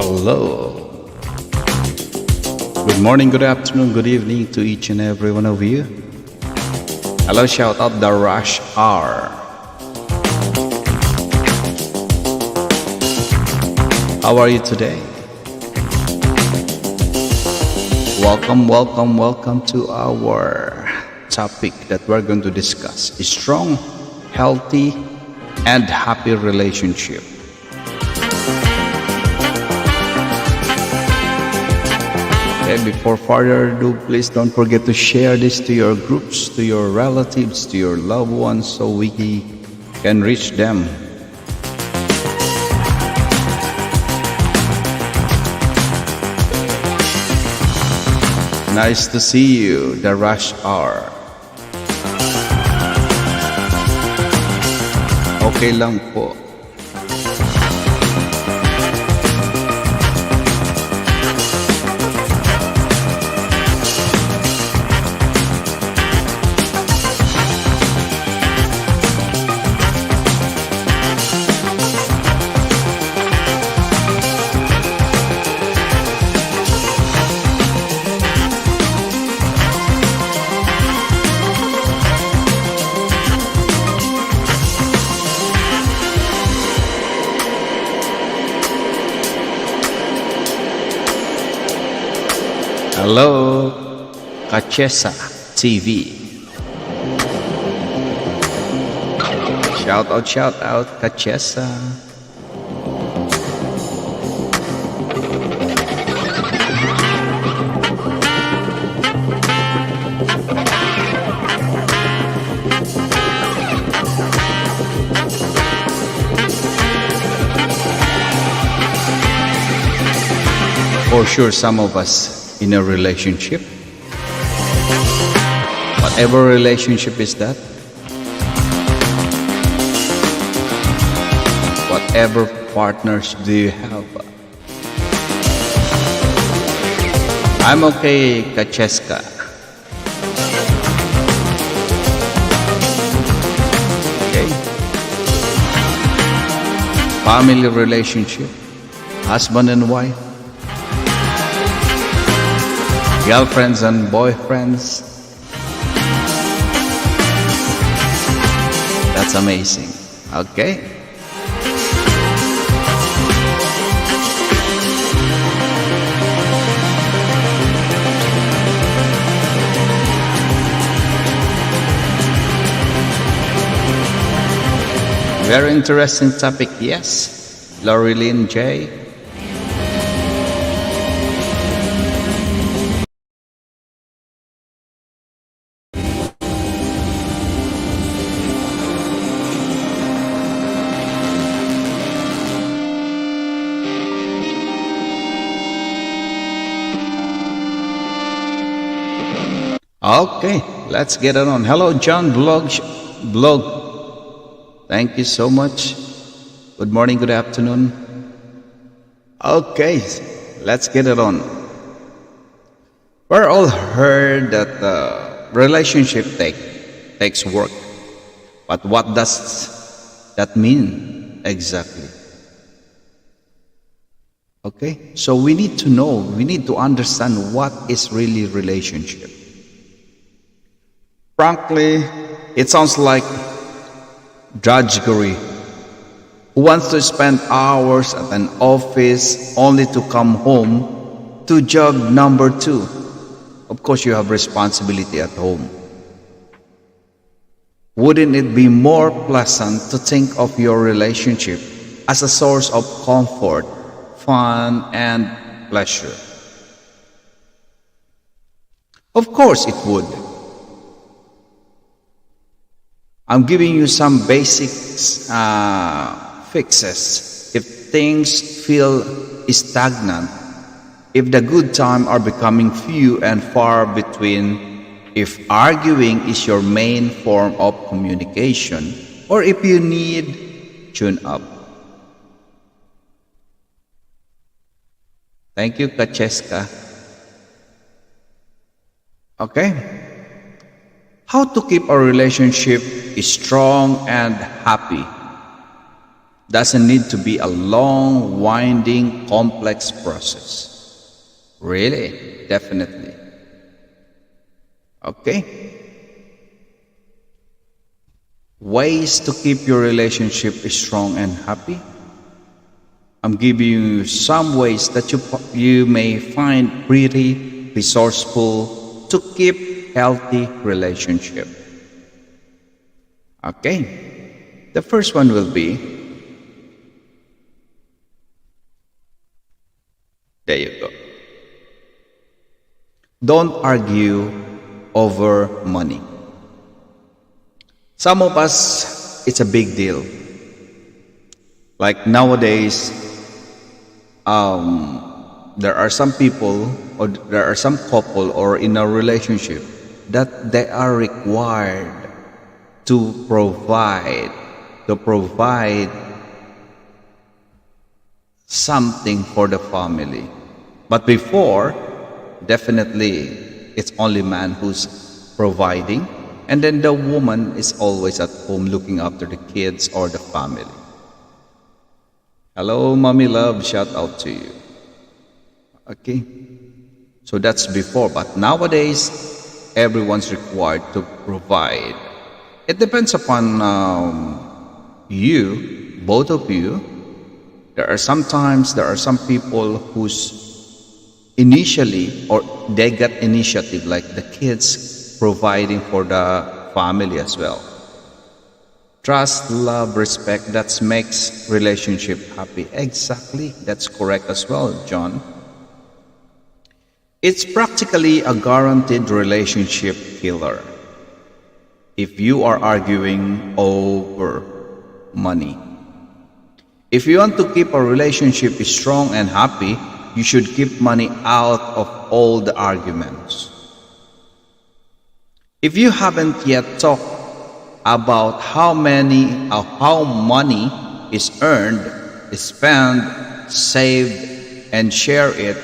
Hello. Good morning, good afternoon, good evening to each and every one of you. Hello, shout out the Rush R. How are you today? Welcome to our topic that we're going to discuss. A strong, healthy, and happy relationship. Okay, before further ado, please don't forget to share this to your groups, to your relatives, to your loved ones, so we can reach them. Nice to see you, the Rush R. Okay lang po. Hello, Kachesa TV. Shout out, Kachesa. For sure, some of us in a relationship, whatever relationship is that, whatever partners do you have. I'm okay, Kacheska. Okay. Family relationship, husband and wife, girlfriends and boyfriends. That's amazing. Okay. Very interesting topic, yes. Lorilyn J. Okay, let's get it on. Hello, John Blog. Thank you so much. Good morning, good afternoon. Okay, let's get it on. We're all heard that relationship takes work. But what does that mean exactly? Okay, so we need to know, we need to understand what is really relationship. Frankly, it sounds like drudgery. Who wants to spend hours at an office only to come home to job number 2? Of course, you have responsibility at home. Wouldn't it be more pleasant to think of your relationship as a source of comfort, fun, and pleasure? Of course it would. I'm giving you some basic fixes if things feel stagnant, if the good times are becoming few and far between, if arguing is your main form of communication, or if you need tune up. Thank you, Kacheska. Okay. How to keep a relationship strong and happy? Doesn't need to be a long, winding, complex process. Really, definitely. Okay? Ways to keep your relationship strong and happy. I'm giving you some ways that you may find pretty resourceful to keep healthy relationship. Okay? The first one will be, there you go. Don't argue over money. Some of us, it's a big deal. Like nowadays, there are some people or there are some couple or in a relationship that they are required to provide something for the family. But before, definitely it's only man who's providing, and then the woman is always at home looking after the kids or the family. Hello, mommy love, shout out to you. Okay, so that's before, but nowadays everyone's required to provide. It depends upon you, both of you. There are some people who's initially or they got initiative, like the kids providing for the family as well. Trust, love, respect, that makes relationship happy. Exactly, that's correct as well, John. It's practically a guaranteed relationship killer if you are arguing over money. If you want to keep a relationship strong and happy, you should keep money out of all the arguments. If you haven't yet talked about how money is earned, spent, saved, and share it,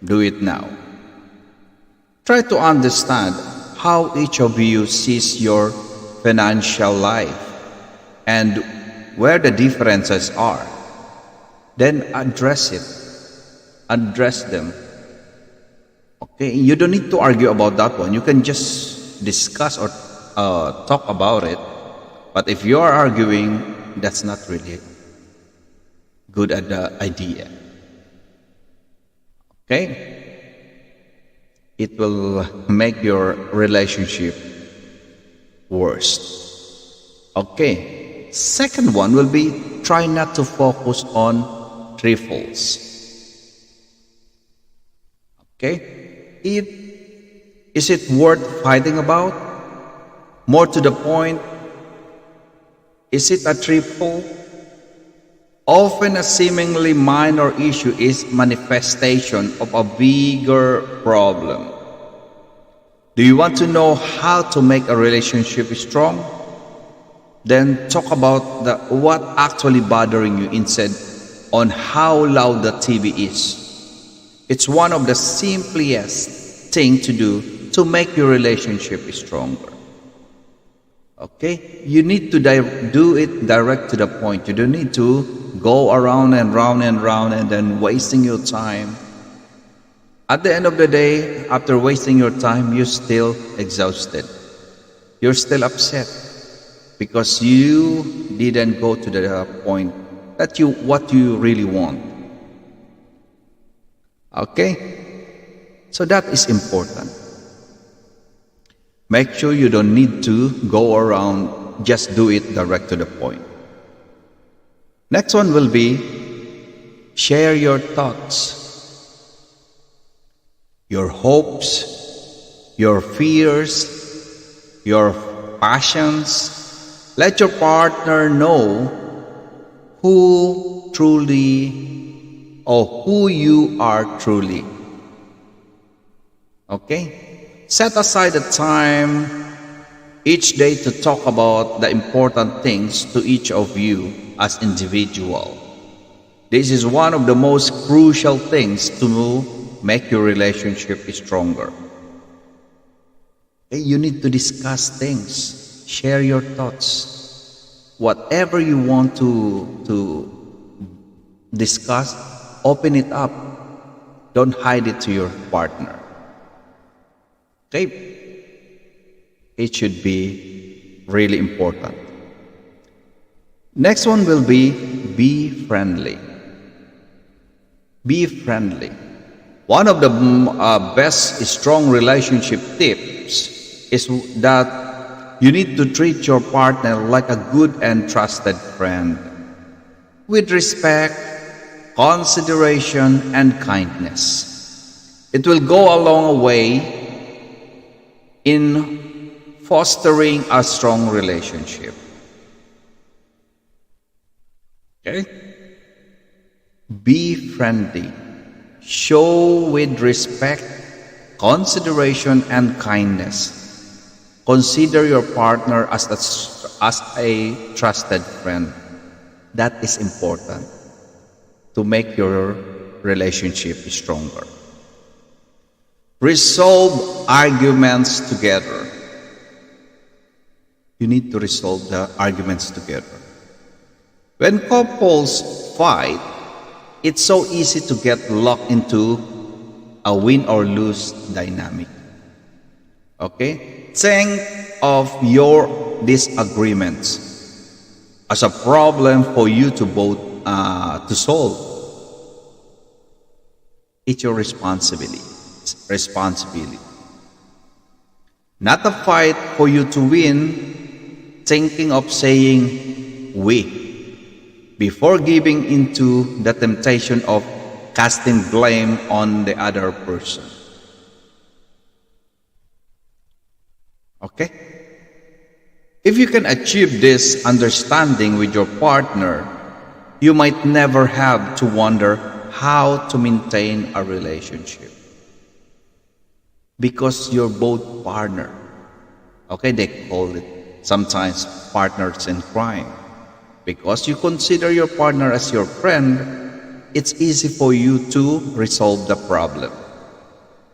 do it now. Try to understand how each of you sees your financial life and where the differences are. Then address them. Okay, you don't need to argue about that one. You can just discuss or talk about it. But if you are arguing, that's not really good idea. Okay, it will make your relationship worse. Okay, second one will be, try not to focus on trifolds. Okay, is it worth fighting about? More to the point, is it a trifold? Often a seemingly minor issue is manifestation of a bigger problem. Do you want to know how to make a relationship strong? Then talk about what actually bothering you instead on how loud the TV is. It's one of the simplest thing to do to make your relationship stronger. Okay? You need to do it direct to the point. You don't need to go around and round and round and then wasting your time. At the end of the day, after wasting your time, you're still exhausted. You're still upset because you didn't go to the point that what you really want. Okay? So that is important. Make sure you don't need to go around, just do it direct to the point. Next one will be, share your thoughts, your hopes, your fears, your passions. Let your partner know who you are truly. Okay? Set aside a time each day to talk about the important things to each of you as individual. This is one of the most crucial things to make your relationship stronger. Okay? You need to discuss things. Share your thoughts. Whatever you want to discuss, open it up. Don't hide it to your partner. Okay? It should be really important. Next one will be friendly. Be friendly. One of the best strong relationship tips is that you need to treat your partner like a good and trusted friend with respect, consideration, and kindness. It will go a long way in fostering a strong relationship. Okay? Be friendly. Show with respect, consideration, and kindness. Consider your partner as a trusted friend. That is important to make your relationship stronger. Resolve arguments together. You need to resolve the arguments together. When couples fight, it's so easy to get locked into a win or lose dynamic. Okay? Think of your disagreements as a problem for you to both to solve. It's your responsibility. Not a fight for you to win, thinking of saying we before giving into the temptation of casting blame on the other person. Okay? If you can achieve this understanding with your partner, you might never have to wonder how to maintain a relationship. Because you're both partner. Okay, they call it sometimes partners in crime. Because you consider your partner as your friend, it's easy for you to resolve the problem.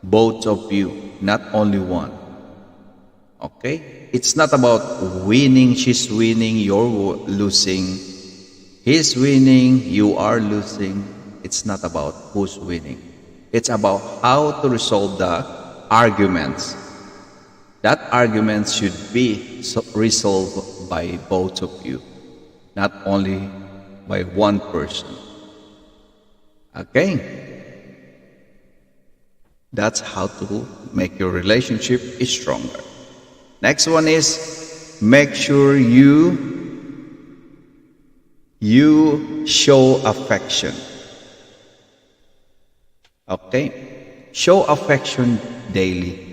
Both of you, not only one. Okay? It's not about winning, she's winning, you're losing. He's winning, you are losing. It's not about who's winning. It's about how to resolve the arguments. That argument should be resolved by both of you, not only by one person. Okay? That's how to make your relationship stronger. Next one is make sure you show affection. Okay? Show affection daily.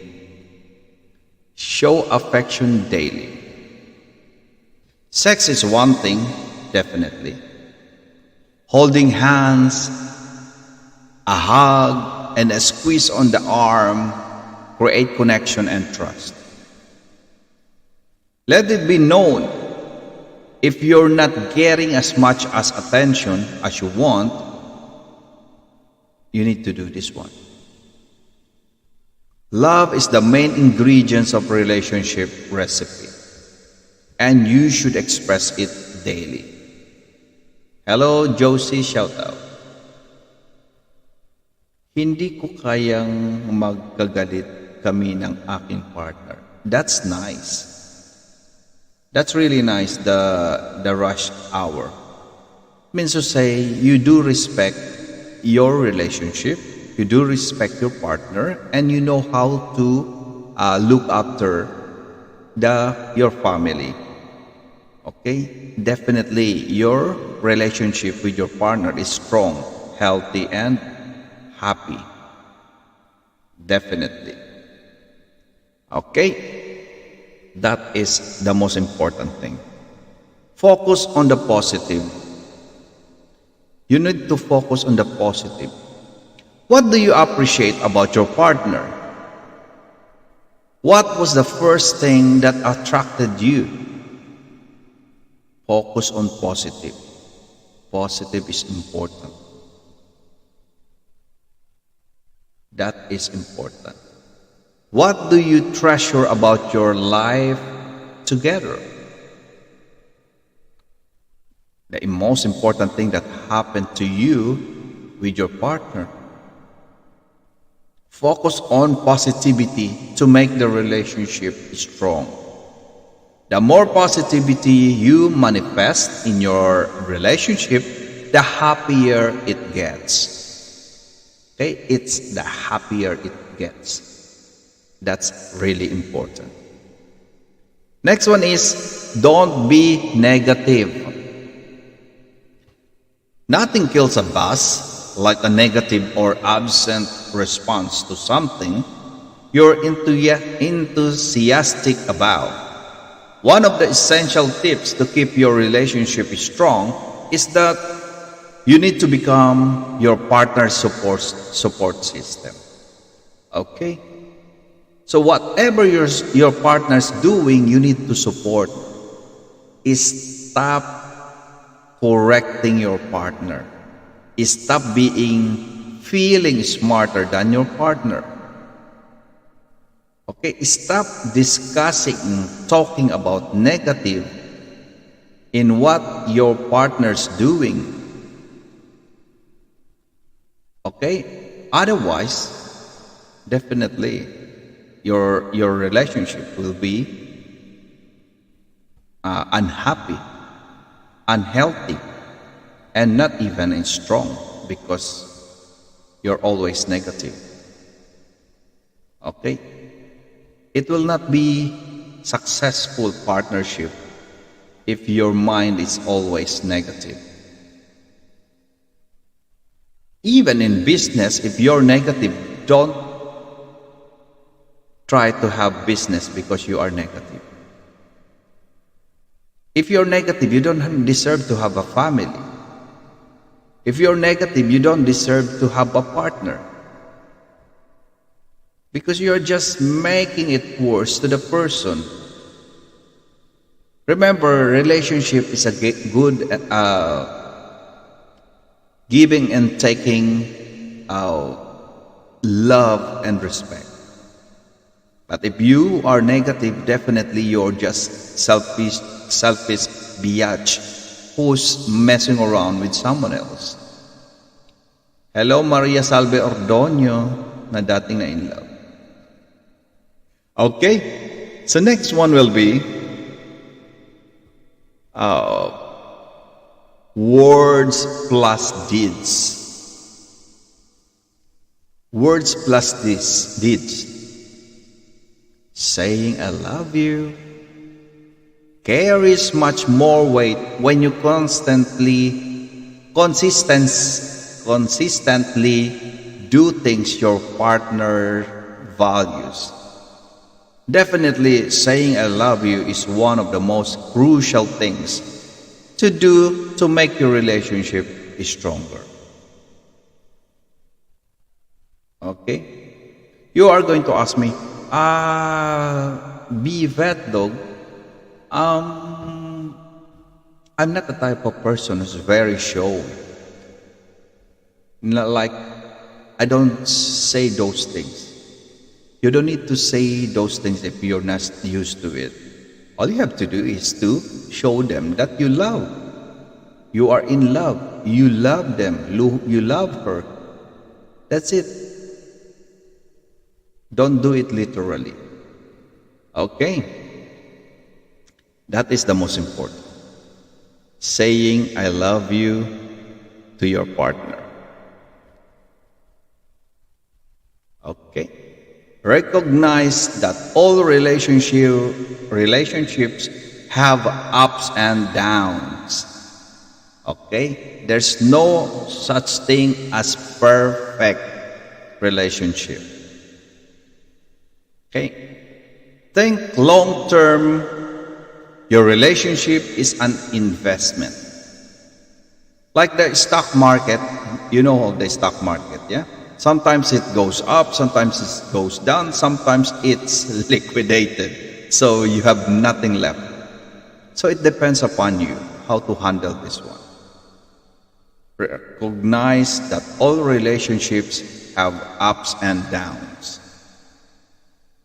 Show affection daily. Sex is one thing, definitely. Holding hands, a hug, and a squeeze on the arm create connection and trust. Let it be known, if you're not getting as much as attention as you want, you need to do this one. Love is the main ingredients of relationship recipe, and you should express it daily. Hello, Josie, shout out. Hindi ko kayang magkagalit kami ng aking partner. That's nice. That's really nice, the rush hour. Means to say, you do respect your relationship, you do respect your partner, and you know how to look after your family. Okay? Definitely, your relationship with your partner is strong, healthy, and happy. Definitely. Okay? That is the most important thing. Focus on the positive. You need to focus on the positive. What do you appreciate about your partner? What was the first thing that attracted you? Focus on positive. Positive is important. That is important. What do you treasure about your life together? The most important thing that happened to you with your partner. Focus on positivity to make the relationship strong. The more positivity you manifest in your relationship, the happier it gets. Okay? It's the happier it gets. That's really important. Next one is don't be negative. Nothing kills a buzz like a negative or absent response to something you're enthusiastic about. One of the essential tips to keep your relationship strong is that you need to become your partner's support system. Okay? So whatever your partner's doing, you need to support. Stop correcting your partner. Stop feeling smarter than your partner. Okay, stop talking about negative in what your partner's doing. Okay, otherwise, definitely your relationship will be unhappy, unhealthy, and not even strong because you're always negative. Okay? It will not be successful partnership if your mind is always negative. Even in business, if you're negative, don't try to have business because you are negative. If you're negative, you don't deserve to have a family. If you're negative, you don't deserve to have a partner. Because you're just making it worse to the person. Remember, relationship is a good giving and taking love and respect. But if you are negative, definitely you're just selfish biatch who's messing around with someone else. Hello, Maria Salve Ordonio, na dating na in love. Okay, so next one will be words plus deeds. Words plus deeds. Saying I love you carries much more weight when you consistently do things your partner values. Definitely saying I love you is one of the most crucial things to do to make your relationship stronger. Okay? You are going to ask me, Bvetlog, I'm not the type of person who's very showy. Like, I don't say those things. You don't need to say those things if you're not used to it. All you have to do is to show them that you love. You are in love. You love them. You love her. That's it. Don't do it literally. Okay? That is the most important. Saying I love you to your partner. Okay? Recognize that all relationships have ups and downs. Okay? There's no such thing as perfect relationship. Okay? Think long term. Your relationship is an investment. Like the stock market, you know the stock market, yeah? Sometimes it goes up, sometimes it goes down, sometimes it's liquidated. So you have nothing left. So it depends upon you how to handle this one. Recognize that all relationships have ups and downs.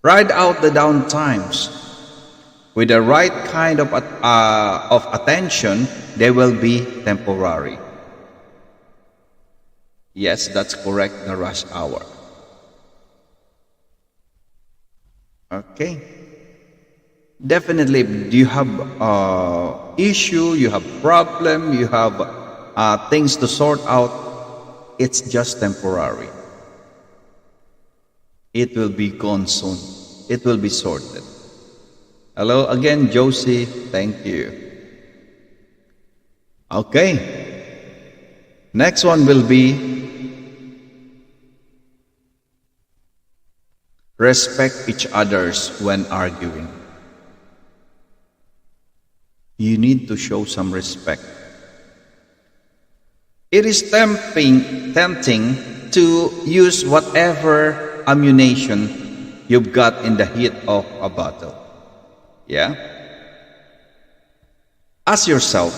Ride out the down times. With the right kind of attention, they will be temporary. Yes, that's correct, the rush hour. Okay. Definitely, you have issue, you have problem, you have things to sort out. It's just temporary. It will be gone soon. It will be sorted. Hello again, Josie. Thank you. Okay. Next one will be respect each others when arguing. You need to show some respect. It is tempting to use whatever ammunition you've got in the heat of a battle. Yeah? Ask yourself,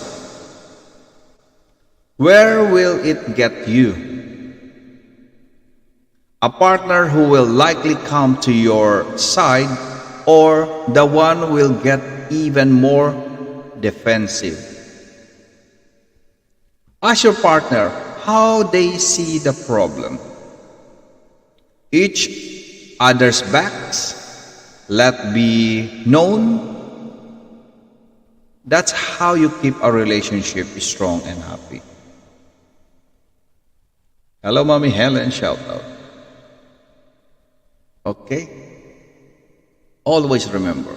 where will it get you? A partner who will likely come to your side, or the one who will get even more defensive? Ask your partner how they see the problem. Each other's backs, let be known. That's how you keep a relationship strong and happy. Hello, Mommy Helen, shout out. Okay? Always remember,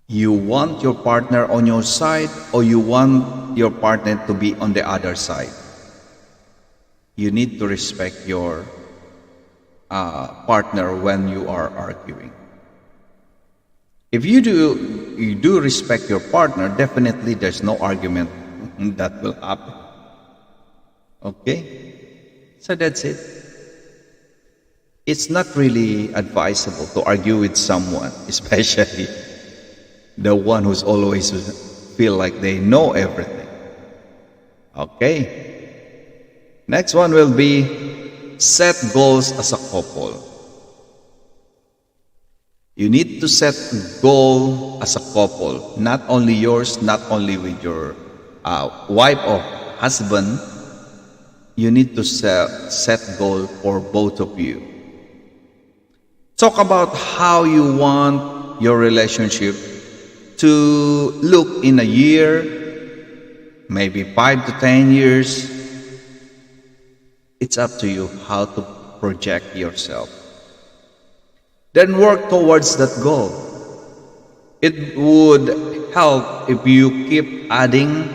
you want your partner on your side, or you want your partner to be on the other side. You need to respect your partner when you are arguing. If you do respect your partner, definitely there's no argument that will happen. Okay? So that's it. It's not really advisable to argue with someone, especially the one who's always feel like they know everything. Okay? Next one will be set goals as a couple. You need to set goal as a couple, not only yours, not only with your wife or husband. You need to set goal for both of you. Talk about how you want your relationship to look in a year, maybe 5 to 10 years. It's up to you how to project yourself. Then work towards that goal. It would help if you keep adding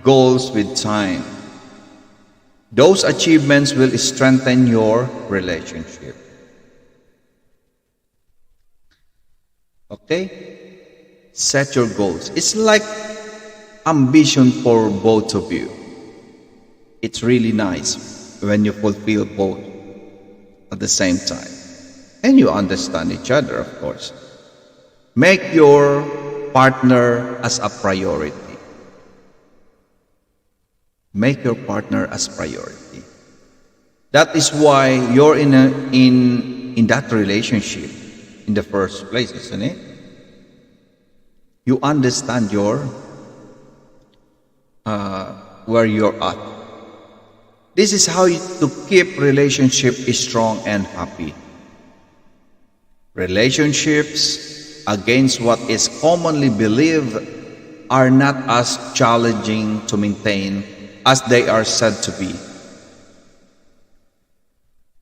goals with time. Those achievements will strengthen your relationship. Okay? Set your goals. It's like ambition for both of you. It's really nice when you fulfill both at the same time. And you understand each other, of course. Make your partner as a priority. Make your partner as priority. That is why you're in that relationship in the first place, isn't it? You understand where you're at. This is how to keep relationship strong and happy. Relationships against what is commonly believed are not as challenging to maintain as they are said to be.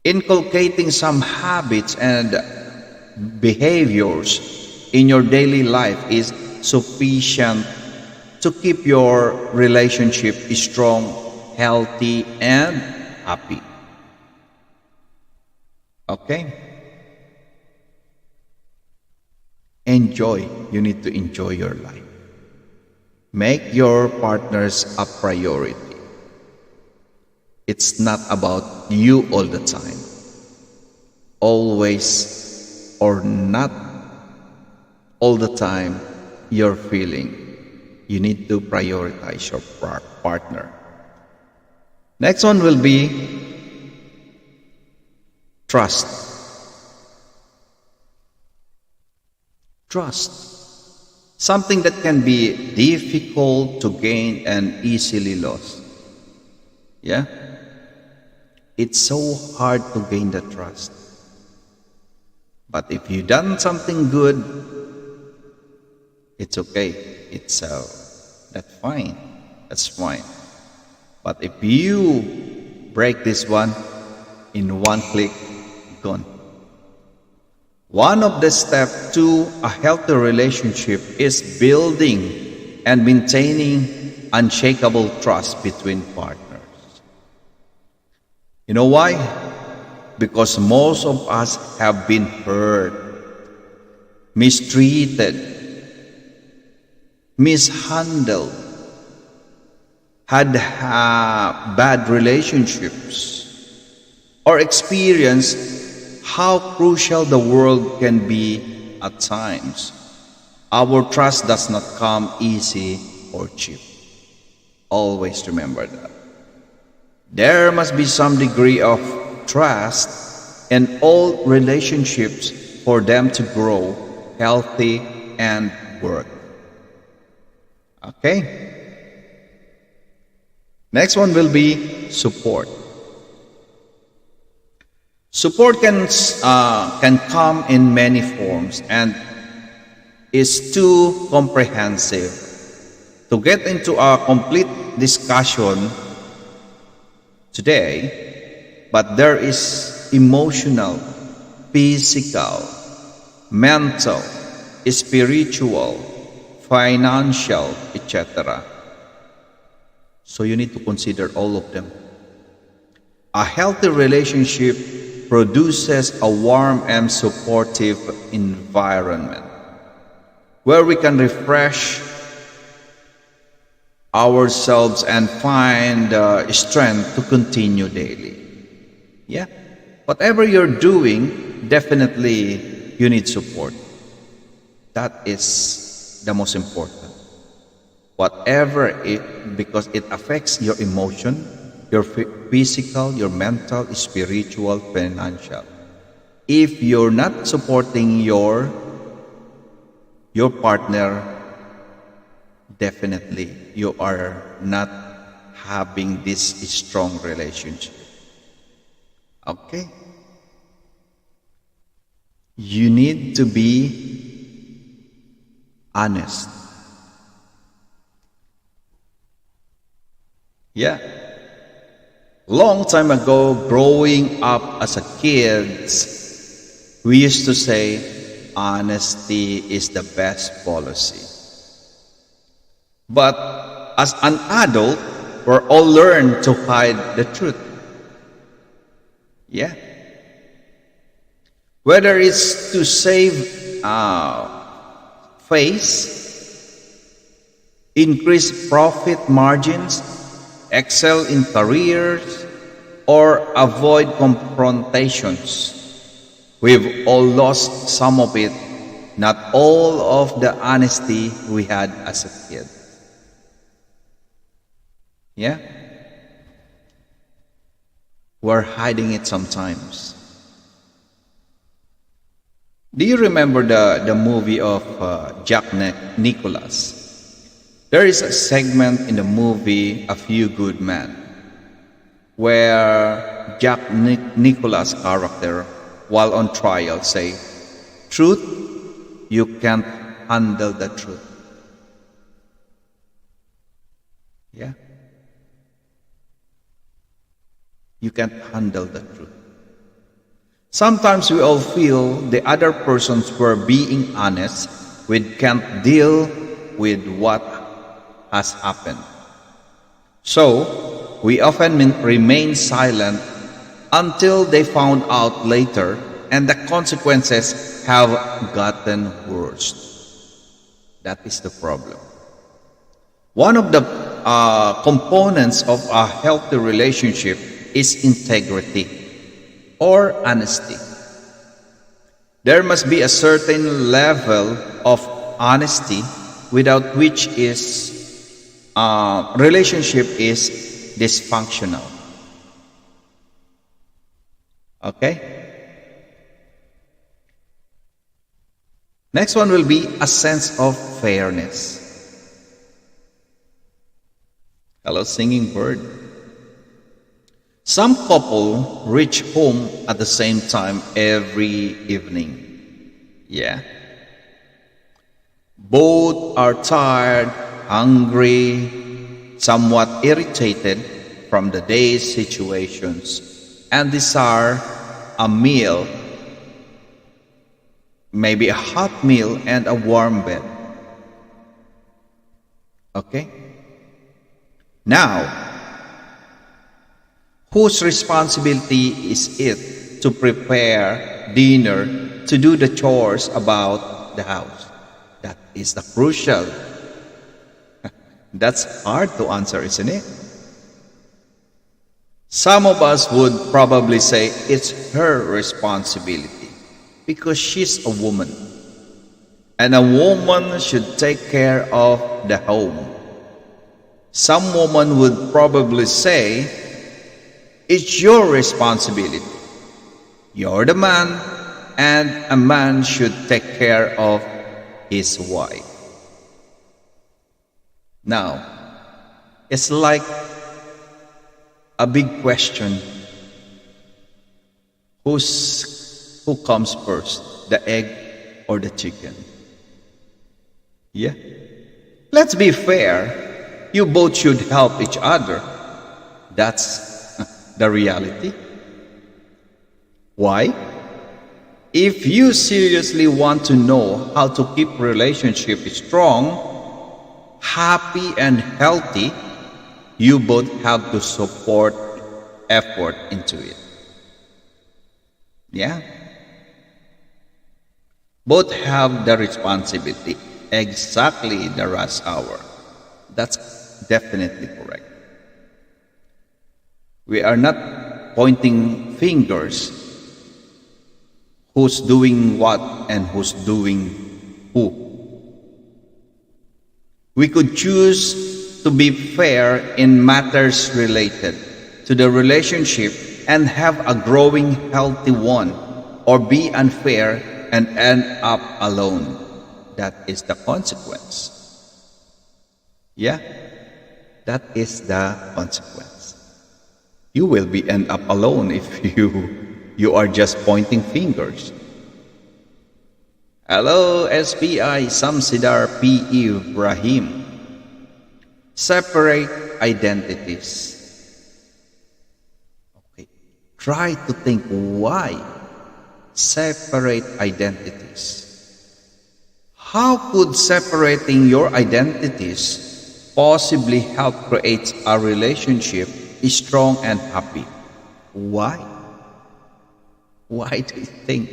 Inculcating some habits and behaviors in your daily life is sufficient to keep your relationship strong, healthy, and happy. Okay? Enjoy. You need to enjoy your life. Make your partners a priority. It's not about you all the time. Always or not all the time you're feeling. You need to prioritize your partner. Next one will be trust. Trust, something that can be difficult to gain and easily lost. Yeah? It's so hard to gain the trust. But if you done something good, it's okay. That's fine. That's fine. But if you break this one in one click, gone. One of the steps to a healthy relationship is building and maintaining unshakable trust between partners. You know why? Because most of us have been hurt, mistreated, mishandled, had bad relationships, or experienced how crucial the world can be at times. Our trust does not come easy or cheap. Always remember that. There must be some degree of trust in all relationships for them to grow healthy and work. Okay? Next one will be support. Support can come in many forms and is too comprehensive to get into a complete discussion today, but there is emotional, physical, mental, spiritual, financial, etc. So you need to consider all of them. A healthy relationship produces a warm and supportive environment where we can refresh ourselves and find strength to continue daily. Yeah? Whatever you're doing, definitely you need support. That is the most important. Whatever it, because it affects your emotion, your physical, your mental, spiritual, financial. If you're not supporting your partner, definitely you are not having this strong relationship. Okay? You need to be honest. Yeah. Long time ago, growing up as a kid, we used to say, honesty is the best policy. But as an adult, we're all learned to hide the truth. Yeah. Whether it's to save face, increase profit margins, excel in careers, or avoid confrontations. We've all lost some of it, not all of the honesty we had as a kid. Yeah? We're hiding it sometimes. Do you remember the movie of Jack Nicholas? There is a segment in the movie A Few Good Men where Jack Nicholas' character, while on trial, say, "Truth, you can't handle the truth." Yeah? You can't handle the truth. Sometimes we all feel the other persons were being honest, we can't deal with what has happened. So, we often remain silent until they found out later and the consequences have gotten worse. That is the problem. One of the components of a healthy relationship is integrity or honesty. There must be a certain level of honesty without which relationship is dysfunctional. Okay? Next one will be a sense of fairness. Hello, singing bird. Some couple reach home at the same time every evening. Yeah. Both are tired, hungry, somewhat irritated from the day's situations, and desire a meal, maybe a hot meal and a warm bed. Okay? Now, whose responsibility is it to prepare dinner, to do the chores about the house? That is the crucial. That's hard to answer, isn't it? Some of us would probably say it's her responsibility because she's a woman. And a woman should take care of the home. Some woman would probably say, it's your responsibility. You're the man, and a man should take care of his wife. Now, it's like a big question. Who comes first, the egg or the chicken? Yeah. Let's be fair. You both should help each other. That's the reality. Why? If you seriously want to know how to keep relationship strong, happy and healthy, you both have to support effort into it. Yeah? Both have the responsibility, exactly the rush hour. That's definitely correct. We are not pointing fingers who's doing what and who's doing who. We could choose to be fair in matters related to the relationship and have a growing healthy one, or be unfair and end up alone. That is the consequence. Yeah, that is the consequence. You will be end up alone if you are just pointing fingers. Hello, SPI Samsidar P. Ibrahim. Separate identities. Okay, try to think why separate identities. How could separating your identities possibly help create a relationship strong and happy? Why? Why do you think?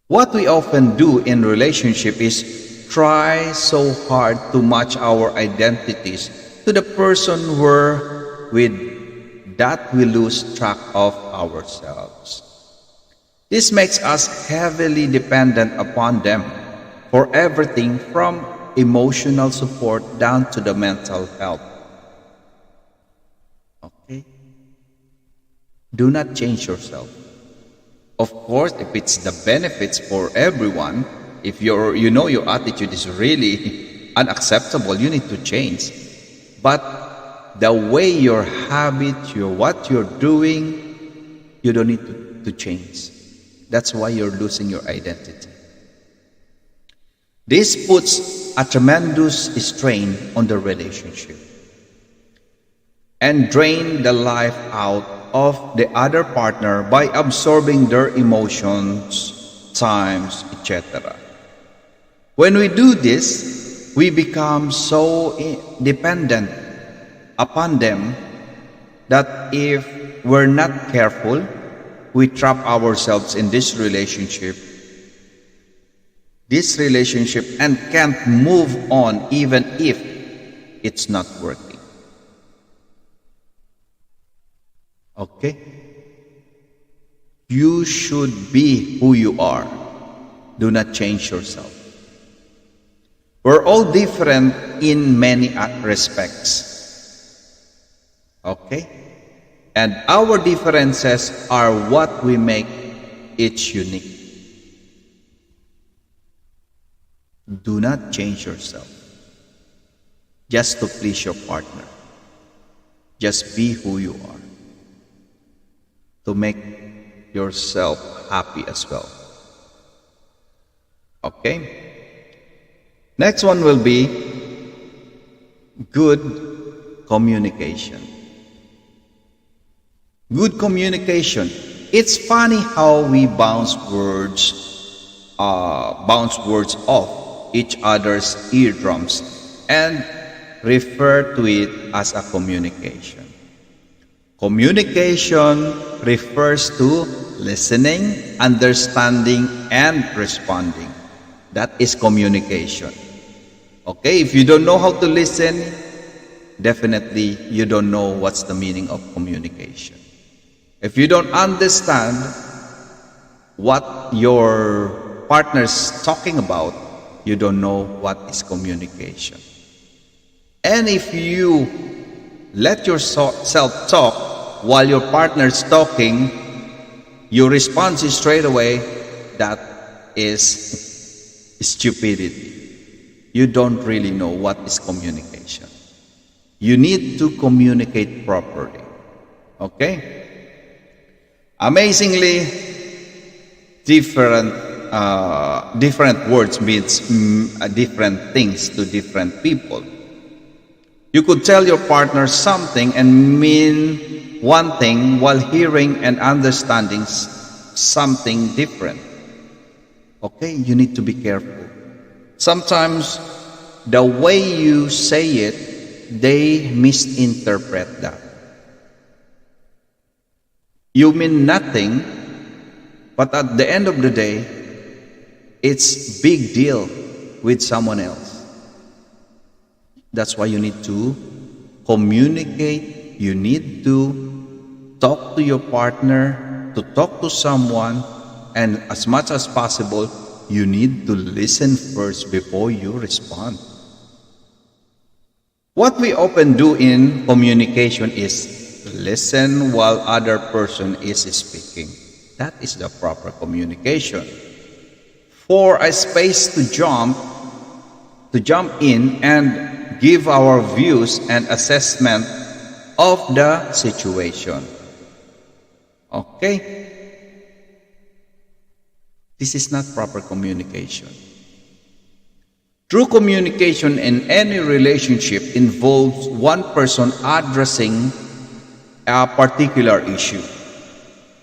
What we often do in relationship is try so hard to match our identities to the person we're with that we lose track of ourselves. This makes us heavily dependent upon them for everything from emotional support down to the mental health. Okay? Do not change yourself. Of course, if it's the benefits for everyone, if your attitude is really unacceptable, you need to change. But the way your habit, what you're doing, you don't need to change. That's why you're losing your identity. This puts a tremendous strain on the relationship and drain the life out of the other partner by absorbing their emotions, times, etc. When we do this, we become so dependent upon them that if we're not careful, we trap ourselves in this relationship and can't move on even if it's not working. Okay? You should be who you are. Do not change yourself. We're all different in many respects. Okay? And our differences are what we make each unique. Do not change yourself just to please your partner. Just be who you are to make yourself happy as well. Okay? Next one will be good communication. Good communication. It's funny how we bounce words off each other's eardrums and refer to it as a communication. Communication refers to listening, understanding, and responding. That is communication. Okay, if you don't know how to listen, definitely you don't know what's the meaning of communication. If you don't understand what your partner's talking about, you don't know what is communication. And if you let yourself talk while your partner's talking, you respond straight away, that is stupidity. You don't really know what is communication. You need to communicate properly. Okay? Amazingly, different words means different things to different people. You could tell your partner something and mean one thing while hearing and understanding something different. Okay? You need to be careful. Sometimes the way you say it, they misinterpret that. You mean nothing, but at the end of the day, it's big deal with someone else. That's why you need to communicate. You need to talk to your partner, to talk to someone, and as much as possible, you need to listen first before you respond. What we often do in communication is listen while other person is speaking. That is the proper communication. For a space to jump in and give our views and assessment of the situation. Okay? This is not proper communication. True communication in any relationship involves one person addressing a particular issue.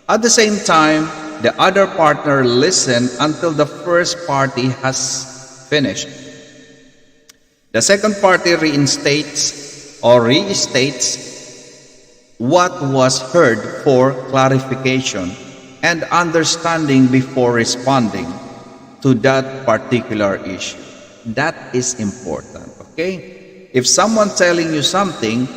At the same time, the other partner listens until the first party has finished. The second party reinstates or restates what was heard for clarification and understanding before responding to that particular issue. That is important, okay? If someone telling you something,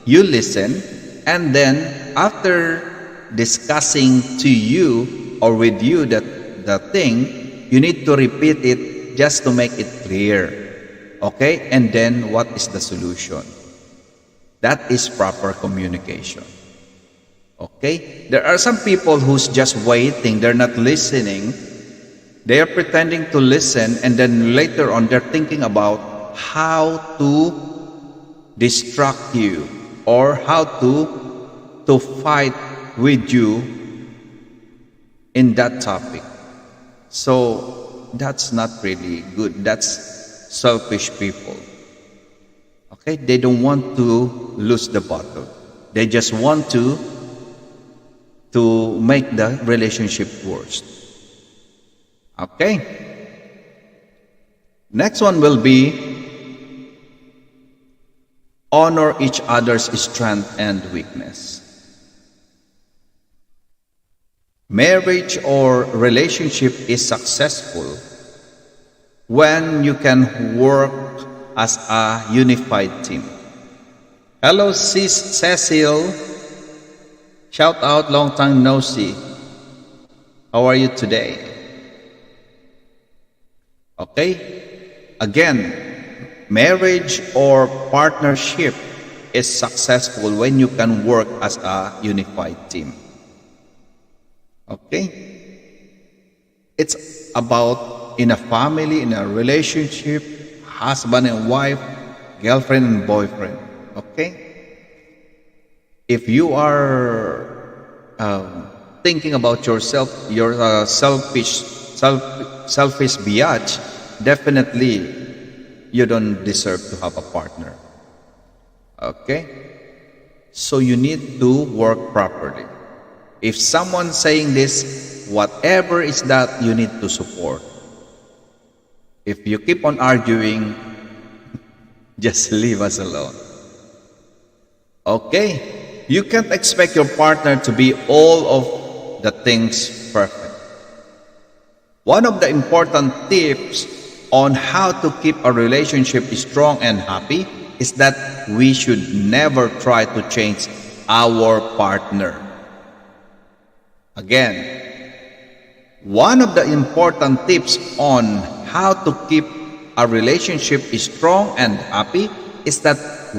you listen, and then after discussing to you or with you the thing, you need to repeat it just to make it clear, okay? And then what is the solution? That is proper communication. Okay? There are some people who's just waiting, they're not listening. They are pretending to listen, and then later on they're thinking about how to distract you or how to fight with you in that topic. So that's not really good. That's selfish people. Okay? They don't want to lose the battle. They just want to make the relationship worse. Okay? Next one will be honor each other's strength and weakness. Marriage or relationship is successful when you can work as a unified team. Hello, Sis Cecil. Shout out, long time no see. How are you today? Okay? Again, marriage or partnership is successful when you can work as a unified team. Okay? It's about in a family, in a relationship, husband and wife, girlfriend and boyfriend. Okay? If you are thinking about yourself, your selfish biatch, definitely you don't deserve to have a partner. Okay? So you need to work properly. If someone's saying this, whatever is that, you need to support. If you keep on arguing, just leave us alone. Okay? You can't expect your partner to be all of the things perfect. One of the important tips on how to keep a relationship strong and happy is that we should never try to change our partner. Again, one of the important tips on how to keep a relationship strong and happy is that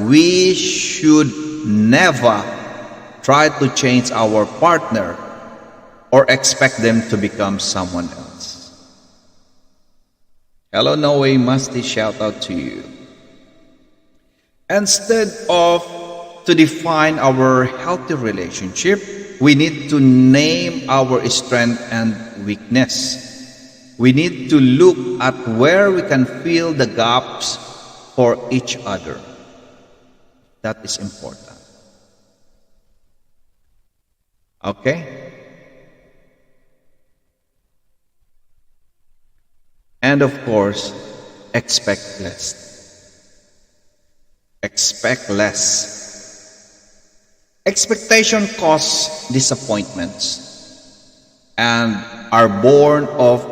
we should never try to change our partner or expect them to become someone else. Hello, Noe Musty, shout out to you. Instead of to define our healthy relationship, we need to name our strength and weakness. We need to look at where we can fill the gaps for each other. That is important. Okay? And of course, expect less. Expect less. Expectation causes disappointments and are born of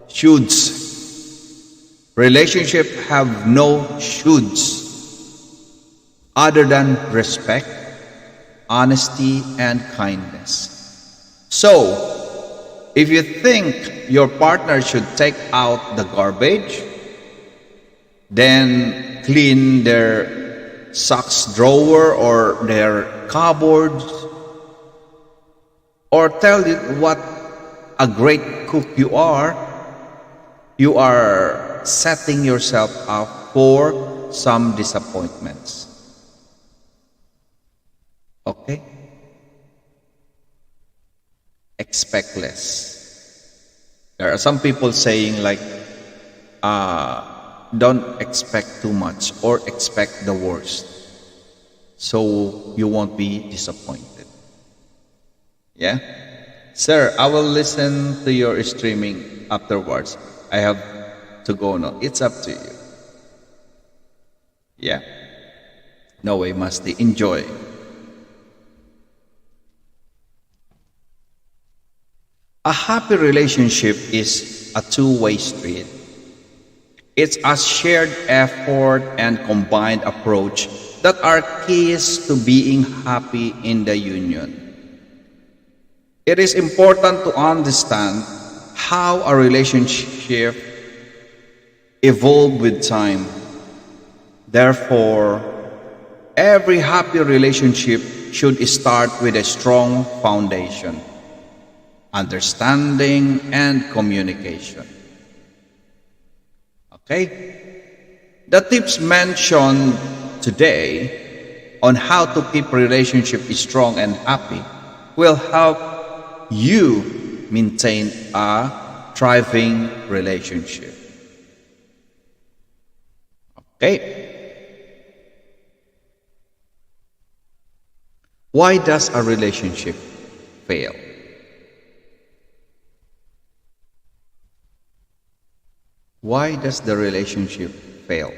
shoulds. Relationships have no shoulds other than respect, honesty, and kindness. So, if you think your partner should take out the garbage, then clean their socks drawer or their cupboards, or tell you what a great cook you are setting yourself up for some disappointments. Okay? Expect less. There are some people saying like, don't expect too much or expect the worst, so you won't be disappointed. Yeah? Sir, I will listen to your streaming afterwards. I have to go now. It's up to you. Yeah. No way, Musty. Enjoy. A happy relationship is a two-way street. It's a shared effort and combined approach that are keys to being happy in the union. It is important to understand how a relationship evolves with time. Therefore, every happy relationship should start with a strong foundation, understanding, and communication. Okay? The tips mentioned today on how to keep relationship strong and happy will help you maintain a thriving relationship. Okay? Why does a relationship fail? Why does the relationship fail?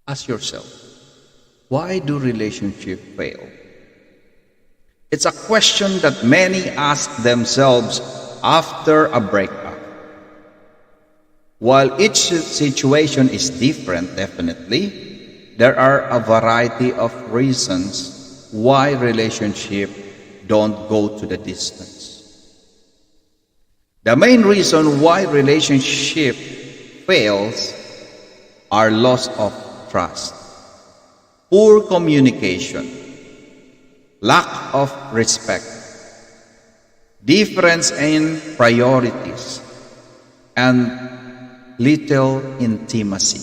Ask yourself, why do relationships fail? It's a question that many ask themselves after a breakup. While each situation is different, definitely, there are a variety of reasons why relationships don't go to the distance. The main reason why relationship fails are loss of trust, poor communication, lack of respect, difference in priorities, and little intimacy.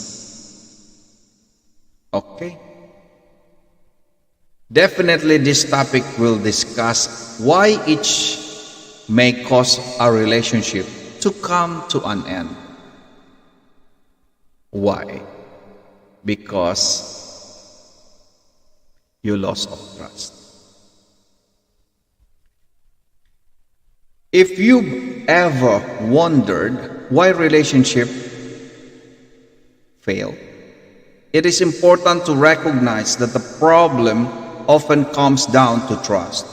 Okay? Definitely this topic will discuss why each may cause a relationship to come to an end. Why? Because you lost of trust. If you've ever wondered why relationship fail, it is important to recognize that the problem often comes down to trust.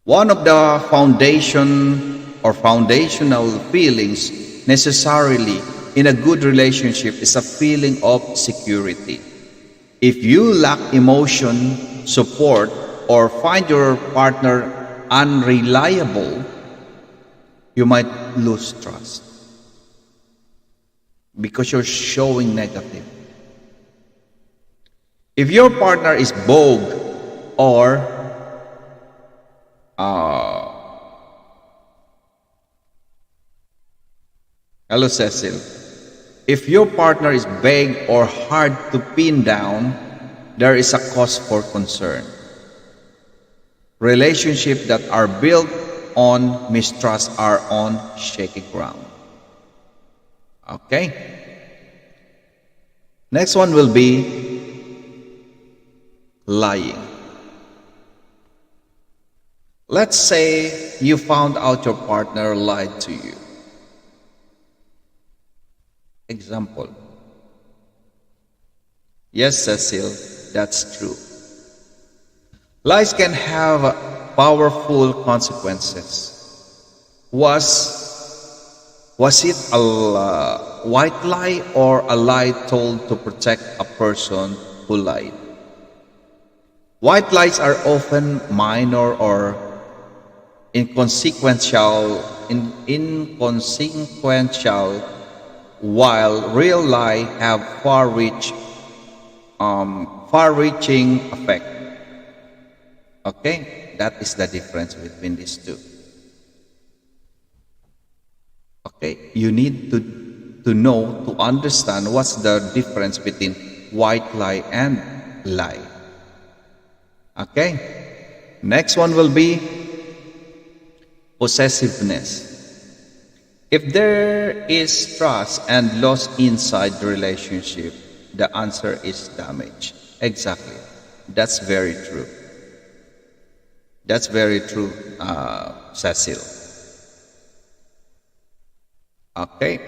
One of the foundational feelings necessarily in a good relationship is a feeling of security. If you lack emotion, support, or find your partner unreliable, you might lose trust because you're showing negative. If your partner is bold or hello Cecil, if your partner is vague or hard to pin down, there is a cause for concern. Relationships that are built on mistrust are on shaky ground. Okay? Next one will be lying. Let's say you found out your partner lied to you. Example. Yes, Cecil, that's true. Lies can have powerful consequences. Was it a white lie or a lie told to protect a person who lied? White lies are often minor or inconsequential, while real lies have far-reaching effect. Okay, that is the difference between these two. Okay, you need to know, to understand what's the difference between white lie and lie. Okay, next one will be possessiveness. If there is trust and loss inside the relationship, the answer is damage. Exactly, that's very true. That's very true, Cecil. Okay.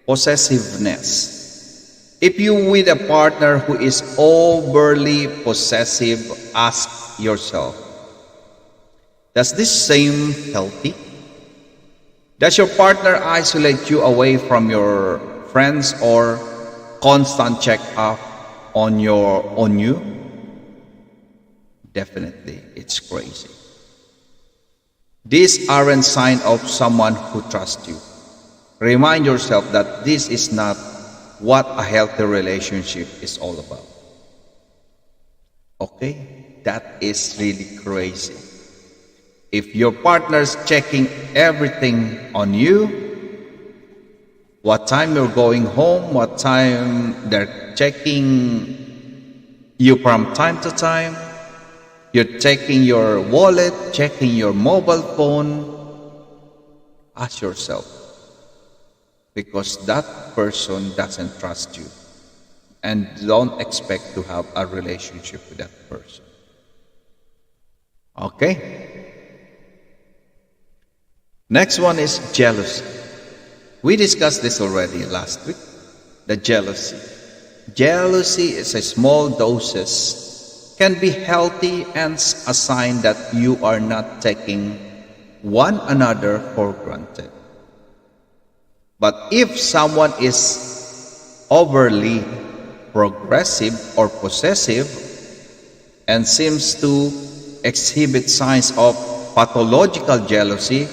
Possessiveness. If you with a partner who is overly possessive, ask yourself, does this seem healthy? Does your partner isolate you away from your friends or constant check up on you? Definitely, it's crazy. These aren't signs of someone who trusts you. Remind yourself that this is not what a healthy relationship is all about. Okay? That is really crazy. If your partner's checking everything on you, what time you're going home, what time they're checking you from time to time, you're checking your wallet, checking your mobile phone, ask yourself, because that person doesn't trust you and don't expect to have a relationship with that person. Okay? Next one is jealousy. We discussed this already last week, the jealousy. Jealousy is a small doses, can be healthy and a sign that you are not taking one another for granted. But if someone is overly progressive or possessive and seems to exhibit signs of pathological jealousy,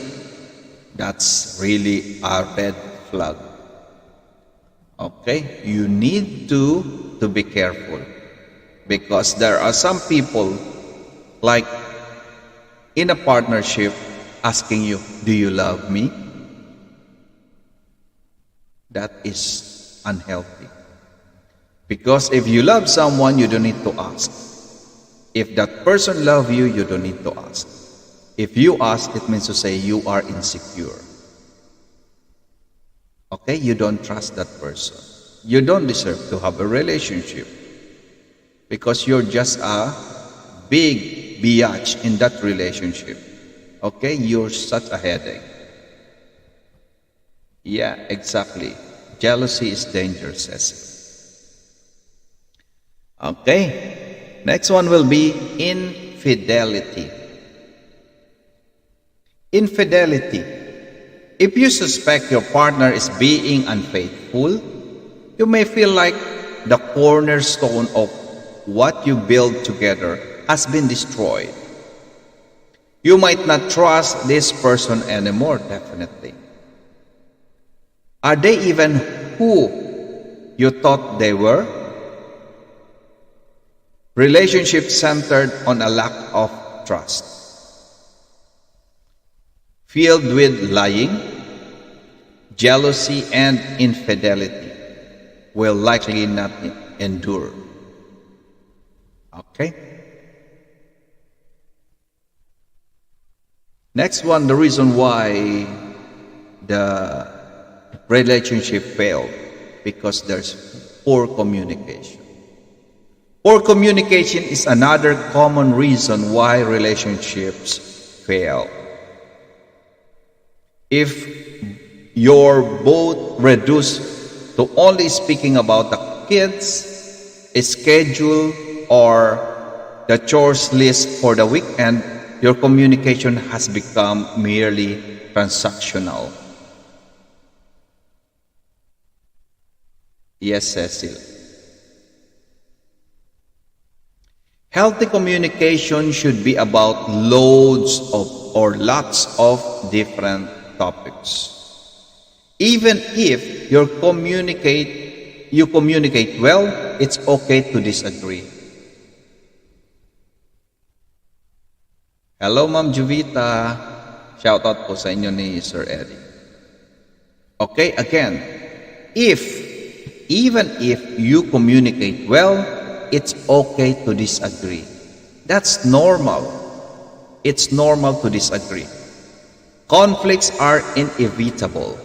that's really a red flag. Okay, you need to be careful, because there are some people like in a partnership asking you, do you love me? That is unhealthy. Because if you love someone, you don't need to ask. If that person loves you, you don't need to ask. If you ask, it means to say you are insecure. Okay? You don't trust that person. You don't deserve to have a relationship because you're just a big biatch in that relationship. Okay? You're such a headache. Yeah, exactly. Jealousy is dangerous, Cecil. Okay? Next one will be infidelity. Infidelity. If you suspect your partner is being unfaithful, you may feel like the cornerstone of what you build together has been destroyed. You might not trust this person anymore, definitely. Are they even who you thought they were? Relationship centered on a lack of trust, filled with lying, jealousy, and infidelity, will likely not endure. Okay? Next one, the reason why the relationship failed, because there's poor communication. Poor communication is another common reason why relationships fail. If you're both reduced to only speaking about the kids, a schedule, or the chores list for the weekend, your communication has become merely transactional. Yes, Cecil. Healthy communication should be about lots of different topics. Even if you communicate well, it's okay to disagree. Hello, Ma'am Juvita. Shoutout po sa inyo ni Sir Eddie. Okay, again, even if you communicate well, it's okay to disagree. That's normal. It's normal to disagree. Conflicts are inevitable,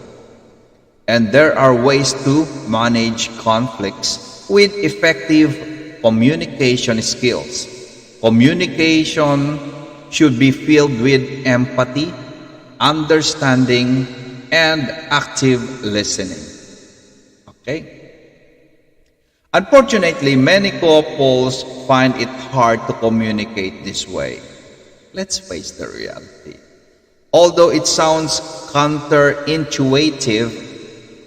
and there are ways to manage conflicts with effective communication skills. Communication should be filled with empathy, understanding, and active listening. Okay? Unfortunately, many couples find it hard to communicate this way. Let's face the reality. Although it sounds counterintuitive,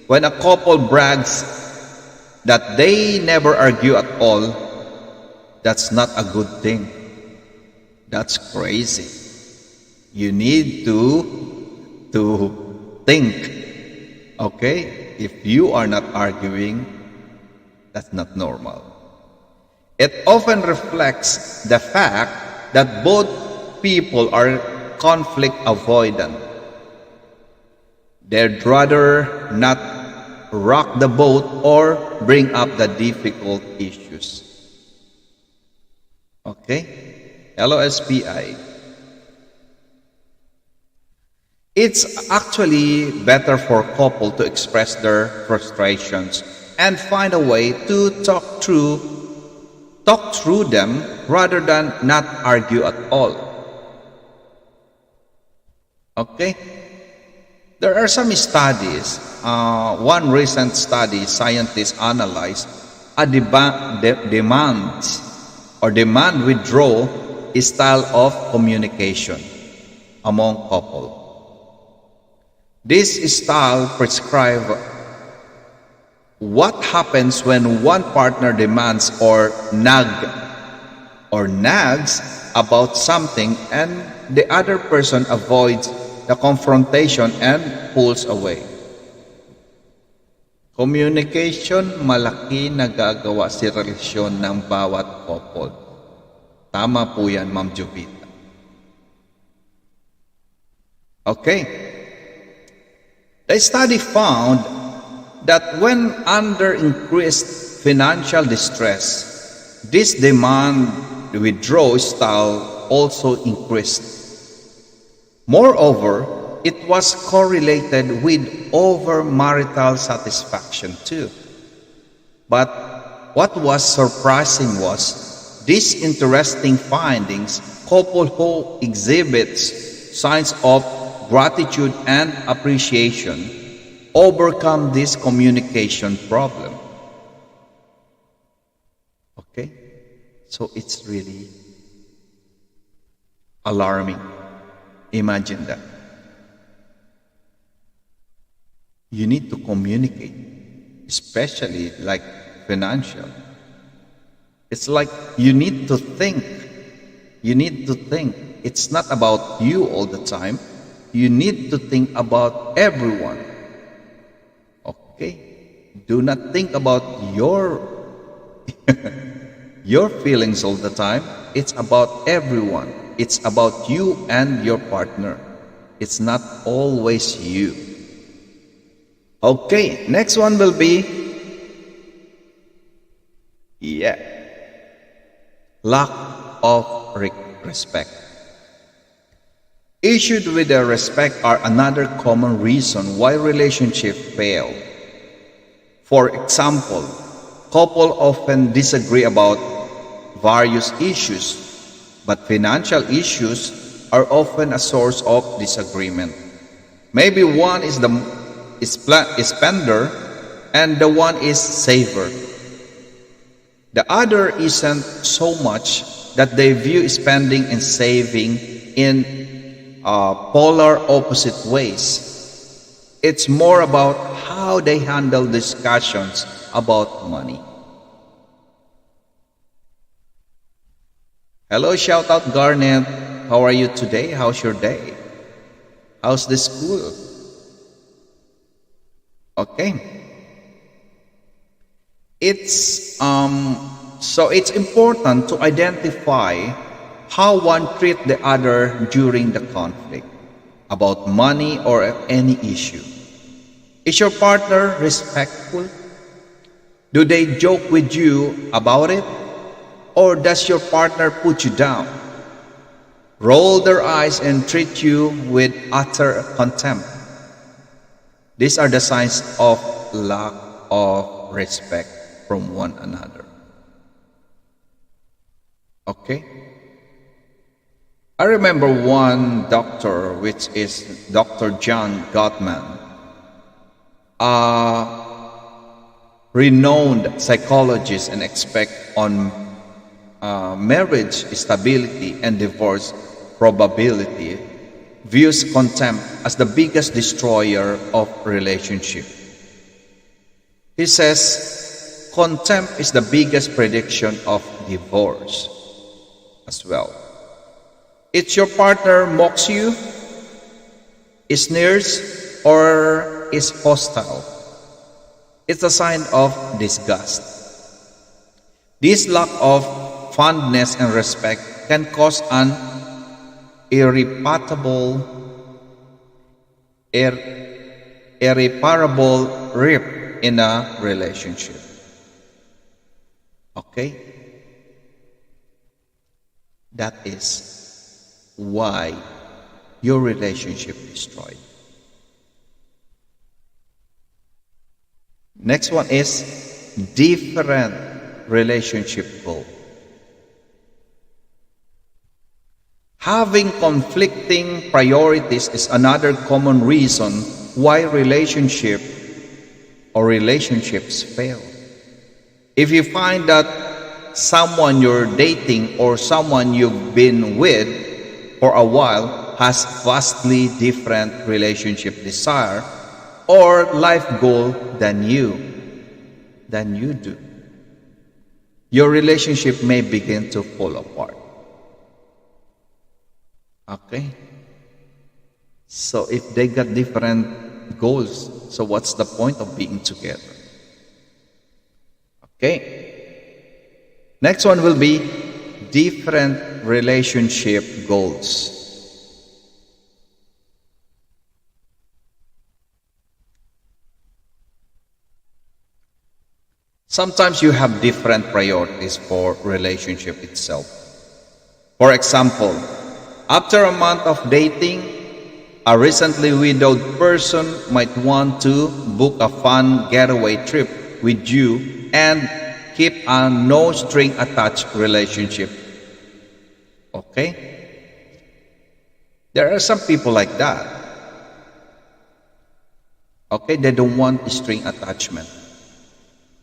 when a couple brags that they never argue at all, that's not a good thing. That's crazy. You need to think. Okay? If you are not arguing, that's not normal. It often reflects the fact that both people are conflict avoidant. They'd rather not rock the boat or bring up the difficult issues. Okay? Hello, SPI. It's actually better for a couple to express their frustrations and find a way to talk through them rather than not argue at all. Okay? There are some studies. One recent study, scientists analyzed a demand withdrawal style of communication among couple. This style prescribes what happens when one partner demands or nags about something and the other person avoids the confrontation and pulls away. Communication, malaki nagagawa sa relasyon ng bawat couple. Tama po yan, Ma'am Jovita. Okay. The study found that when under increased financial distress, this demand withdrawal style also increased. Moreover, it was correlated with over marital satisfaction too. But what was surprising was these interesting findings, couple who exhibits signs of gratitude and appreciation overcome this communication problem. Okay? So it's really alarming. Imagine that. You need to communicate, especially like financial. It's like you need to think. You need to think. It's not about you all the time. You need to think about everyone. Okay? Do not think about your feelings all the time. It's about everyone. It's about you and your partner. It's not always you. Okay, next one will be, lack of respect. Issues with the respect are another common reason why relationships fail. For example, couples often disagree about various issues, but financial issues are often a source of disagreement. Maybe one is spender and the one is saver. The other isn't so much that they view spending and saving in polar opposite ways. It's more about how they handle discussions about money. Hello, shout out Garnet. How are you today? How's your day? How's the school? Okay. It's important to identify how one treats the other during the conflict about money or any issue. Is your partner respectful? Do they joke with you about it? Or does your partner put you down, roll their eyes and treat you with utter contempt? These are the signs of lack of respect from one another. Okay? I remember one doctor, which is Dr. John Gottman, a renowned psychologist and expert on marriage stability and divorce probability, views contempt as the biggest destroyer of relationship. He says contempt is the biggest prediction of divorce as well. It's your partner mocks you, sneers, or is hostile. It's a sign of disgust. This lack of fondness and respect can cause an irreparable rift in a relationship. Okay? That is why your relationship is destroyed. Next one is different relationship goal. Having conflicting priorities is another common reason why relationships fail. If you find that someone you're dating or someone you've been with for a while has vastly different relationship desire or life goal than you do, your relationship may begin to fall apart. Okay? So if they got different goals, so what's the point of being together? Okay? Next one will be different relationship goals. Sometimes you have different priorities for relationship itself. For example, after a month of dating, a recently widowed person might want to book a fun getaway trip with you and keep a no string attached relationship. Okay? There are some people like that. Okay, they don't want string attachment.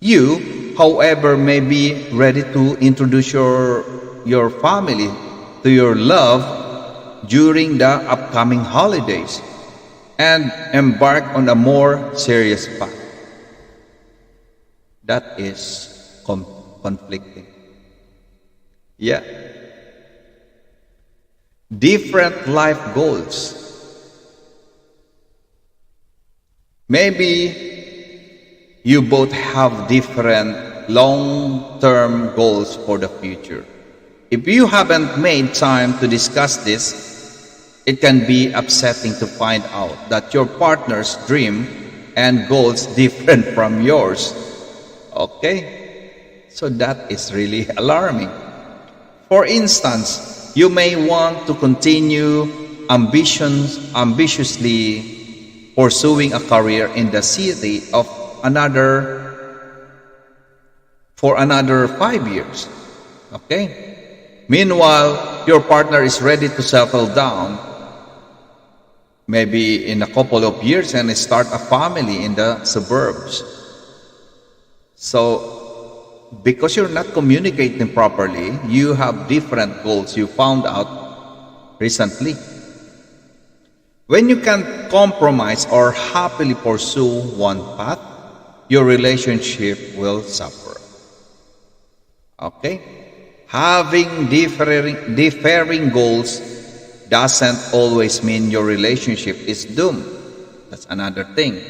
You, however, may be ready to introduce your family to your love during the upcoming holidays and embark on a more serious path. That is conflicting. Yeah. Different life goals. Maybe you both have different long-term goals for the future. If you haven't made time to discuss this, it can be upsetting to find out that your partner's dream and goals different from yours. Okay? So that is really alarming. For instance, you may want to continue ambitiously pursuing a career in the city for another 5 years. Okay? Meanwhile, your partner is ready to settle down, maybe in a couple of years, and start a family in the suburbs. So, because you're not communicating properly, you have different goals you found out recently. When you can't compromise or happily pursue one path, your relationship will suffer. Okay? Having differing goals doesn't always mean your relationship is doomed. That's another thing.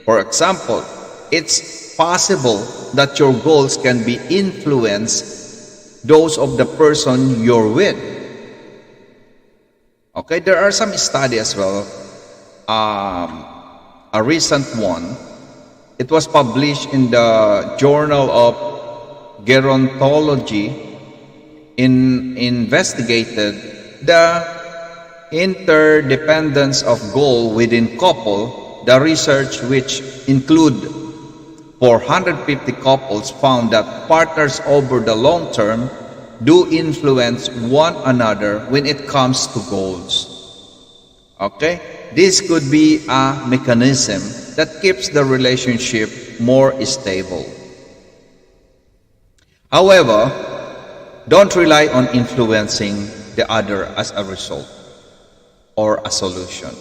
For example, it's possible that your goals can be influence those of the person you're with. Okay, there are some studies as well. A recent one, it was published in the Journal of Gerontology, investigated the interdependence of goal within couple. The research, which include 450 couples, found that partners over the long term do influence one another when it comes to goals. Okay? This could be a mechanism that keeps the relationship more stable. However, don't rely on influencing the other as a result or a solution.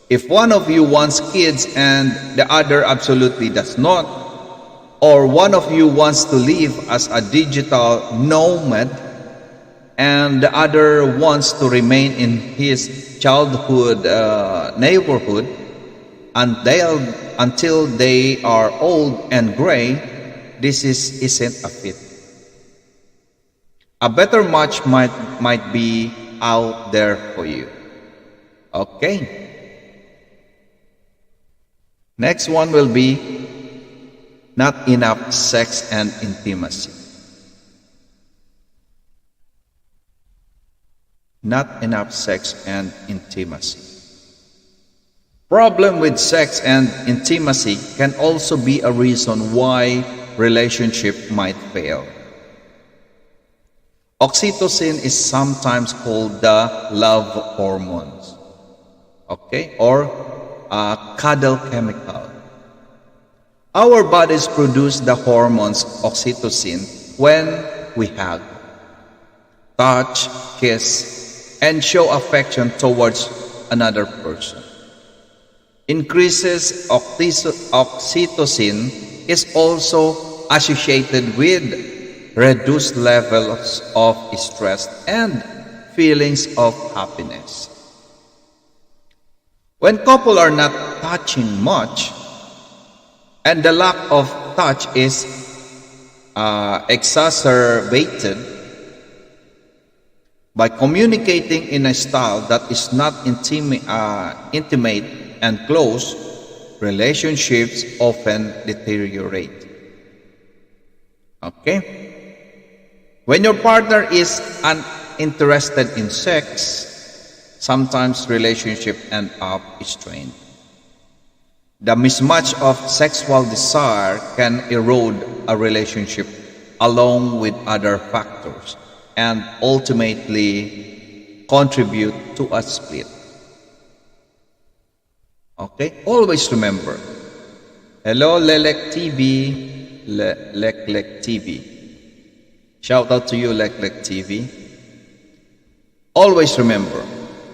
If one of you wants kids and the other absolutely does not, or one of you wants to live as a digital nomad and the other wants to remain in his childhood neighborhood until they are old and gray, this isn't a fit. A better match might be out there for you. Okay. Next one will be not enough sex and intimacy. Not enough sex and intimacy. Problem with sex and intimacy can also be a reason why relationship might fail. Oxytocin is sometimes called the love hormones, okay, or a cuddle chemical. Our bodies produce the hormones oxytocin when we hug, touch, kiss, and show affection towards another person. Increases oxytocin is also associated with reduced levels of stress and feelings of happiness. When couples are not touching much, and the lack of touch is exacerbated by communicating in a style that is not intimate and close, relationships often deteriorate. Okay? When your partner is uninterested in sex, sometimes relationship end up strained. The mismatch of sexual desire can erode a relationship along with other factors and ultimately contribute to a split. Okay? Always remember. Hello, Lelek TV. Lek TV. Shout out to you, Lek TV. Always remember,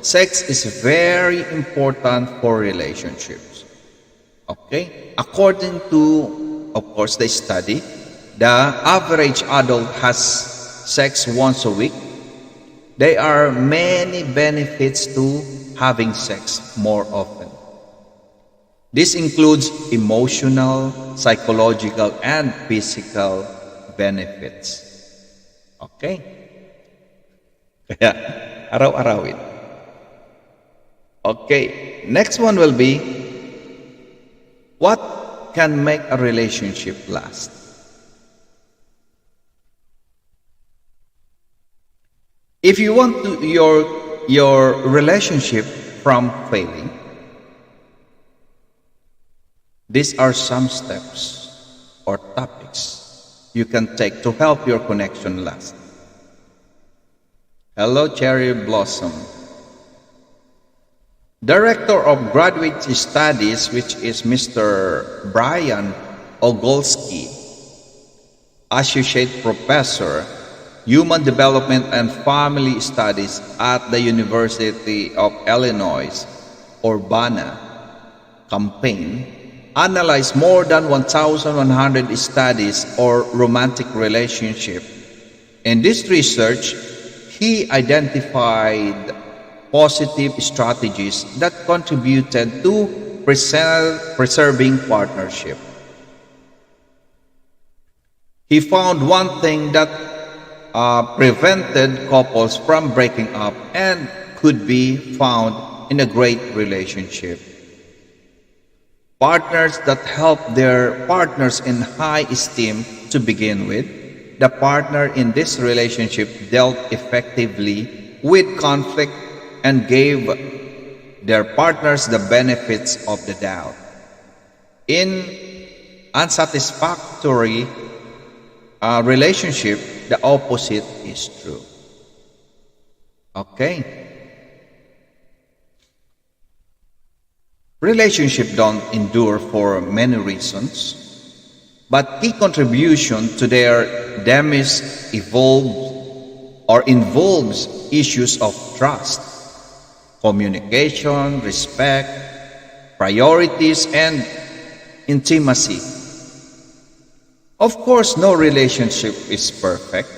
sex is very important for relationships. Okay? According to, of course, the study, the average adult has sex once a week. There are many benefits to having sex more often. This includes emotional, psychological, and physical benefits. Okay? Kaya, araw-arawin. Okay, next one will be, what can make a relationship last? If you want your relationship from failing, these are some steps or topics you can take to help your connection last. Hello, Cherry Blossom. Director of Graduate Studies, which is Mr. Brian Ogolski, Associate Professor, Human Development and Family Studies at the University of Illinois, Urbana, Champaign, analyzed more than 1,100 studies or romantic relationship. In this research, he identified positive strategies that contributed to preserving partnership. He found one thing that prevented couples from breaking up and could be found in a great relationship. Partners that help their partners in high esteem to begin with. The partner in this relationship dealt effectively with conflict and gave their partners the benefits of the doubt. In unsatisfactory relationship, the opposite is true. Okay? Relationships don't endure for many reasons, but key contribution to their demise involves issues of trust, communication, respect, priorities, and intimacy. Of course, no relationship is perfect,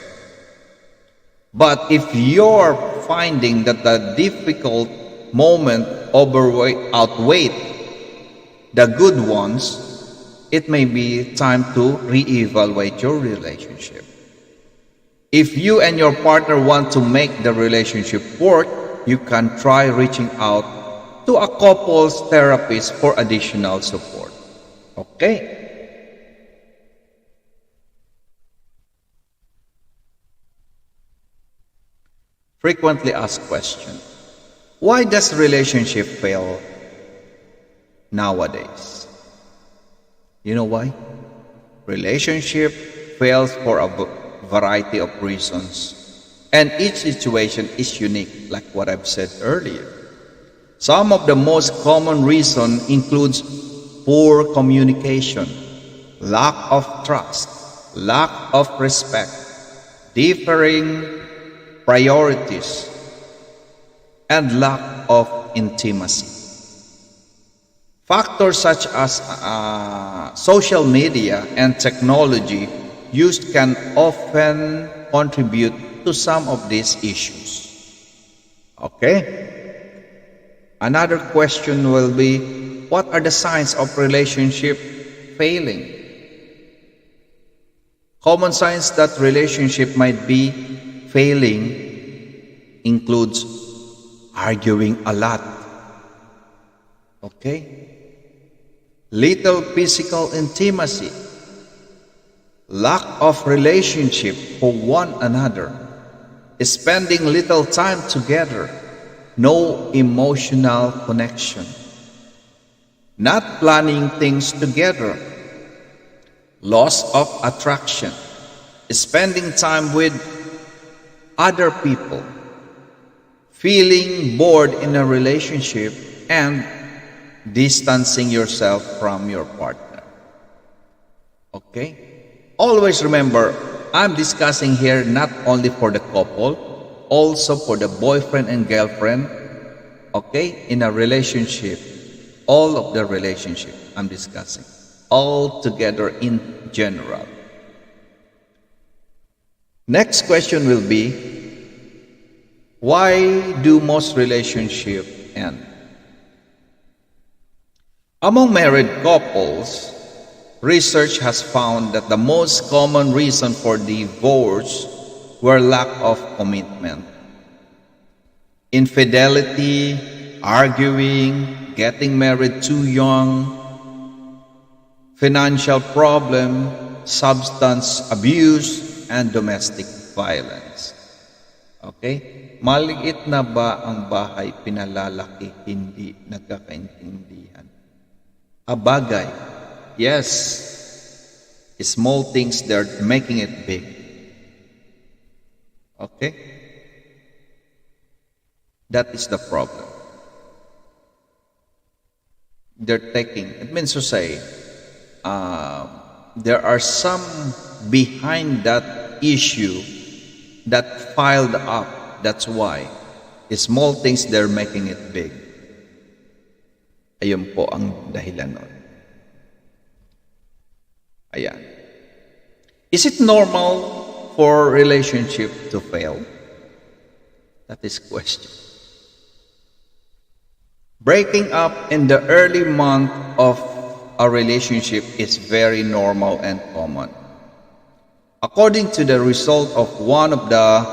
but if you're finding that the difficult moment outweigh the good ones, it may be time to reevaluate your relationship. If you and your partner want to make the relationship work, you can try reaching out to a couples therapist for additional support. Okay? Frequently asked question. Why does relationship fail nowadays? You know why? Relationship fails for a variety of reasons. And each situation is unique, like what I've said earlier. Some of the most common reason includes poor communication, lack of trust, lack of respect, differing priorities, and lack of intimacy. Factors such as social media and technology used can often contribute to some of these issues. Okay? Another question will be, what are the signs of relationship failing? Common signs that relationship might be failing includes arguing a lot. Okay? Little physical intimacy. lack of relationship for one another, spending little time together, no emotional connection, not planning things together, loss of attraction, spending time with other people, feeling bored in a relationship, and distancing yourself from your partner. Okay? Always remember, I'm discussing here not only for the couple, also for the boyfriend and girlfriend, okay? In a relationship, all of the relationship I'm discussing, all together in general. Next question will be, why do most relationships end? Among married couples, research has found that the most common reason for divorce were lack of commitment, infidelity, arguing, getting married too young, financial problem, substance abuse, and domestic violence. Okay? Maliit na ba ang bahay pinalalaki, hindi nagkakaintindihan? Bagay. Yes. Small things, they're making it big. Okay? That is the problem. They're taking, it means to say, there are some behind that issue that piled up. That's why. Small things, they're making it big. Ayun po ang dahilan nun. Ayan. Is it normal for relationship to fail? That is question. Breaking up in the early month of a relationship is very normal and common. According to the result of one of the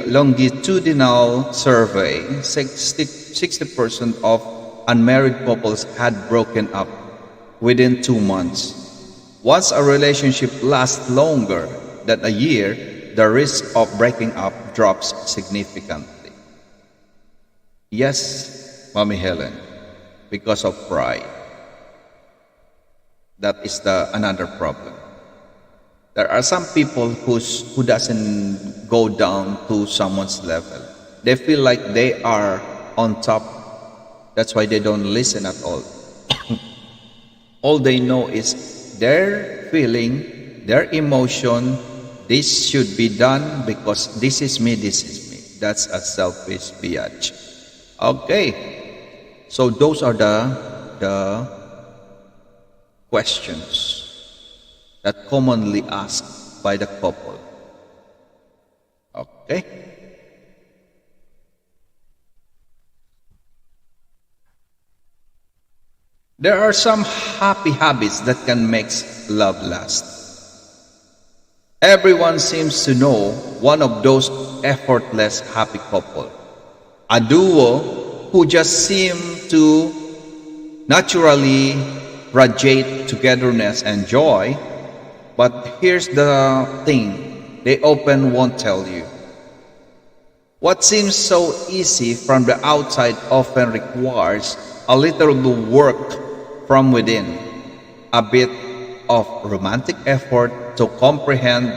longitudinal survey, 60% of unmarried couples had broken up within 2 months. Once a relationship lasts longer than a year, the risk of breaking up drops significantly. Yes, Mommy Helen, because of pride. That is another problem. There are some people who doesn't go down to someone's level. They feel like they are on top. That's why they don't listen at all. All they know is their feeling, their emotion. This should be done because this is me, this is me. That's a selfish biatch. Okay. So those are the questions that commonly asked by the couple. Okay? There are some happy habits that can make love last. Everyone seems to know one of those effortless happy couple. A duo who just seem to naturally radiate togetherness and joy. But here's the thing, they often won't tell you. What seems so easy from the outside often requires a little work from within, a bit of romantic effort to comprehend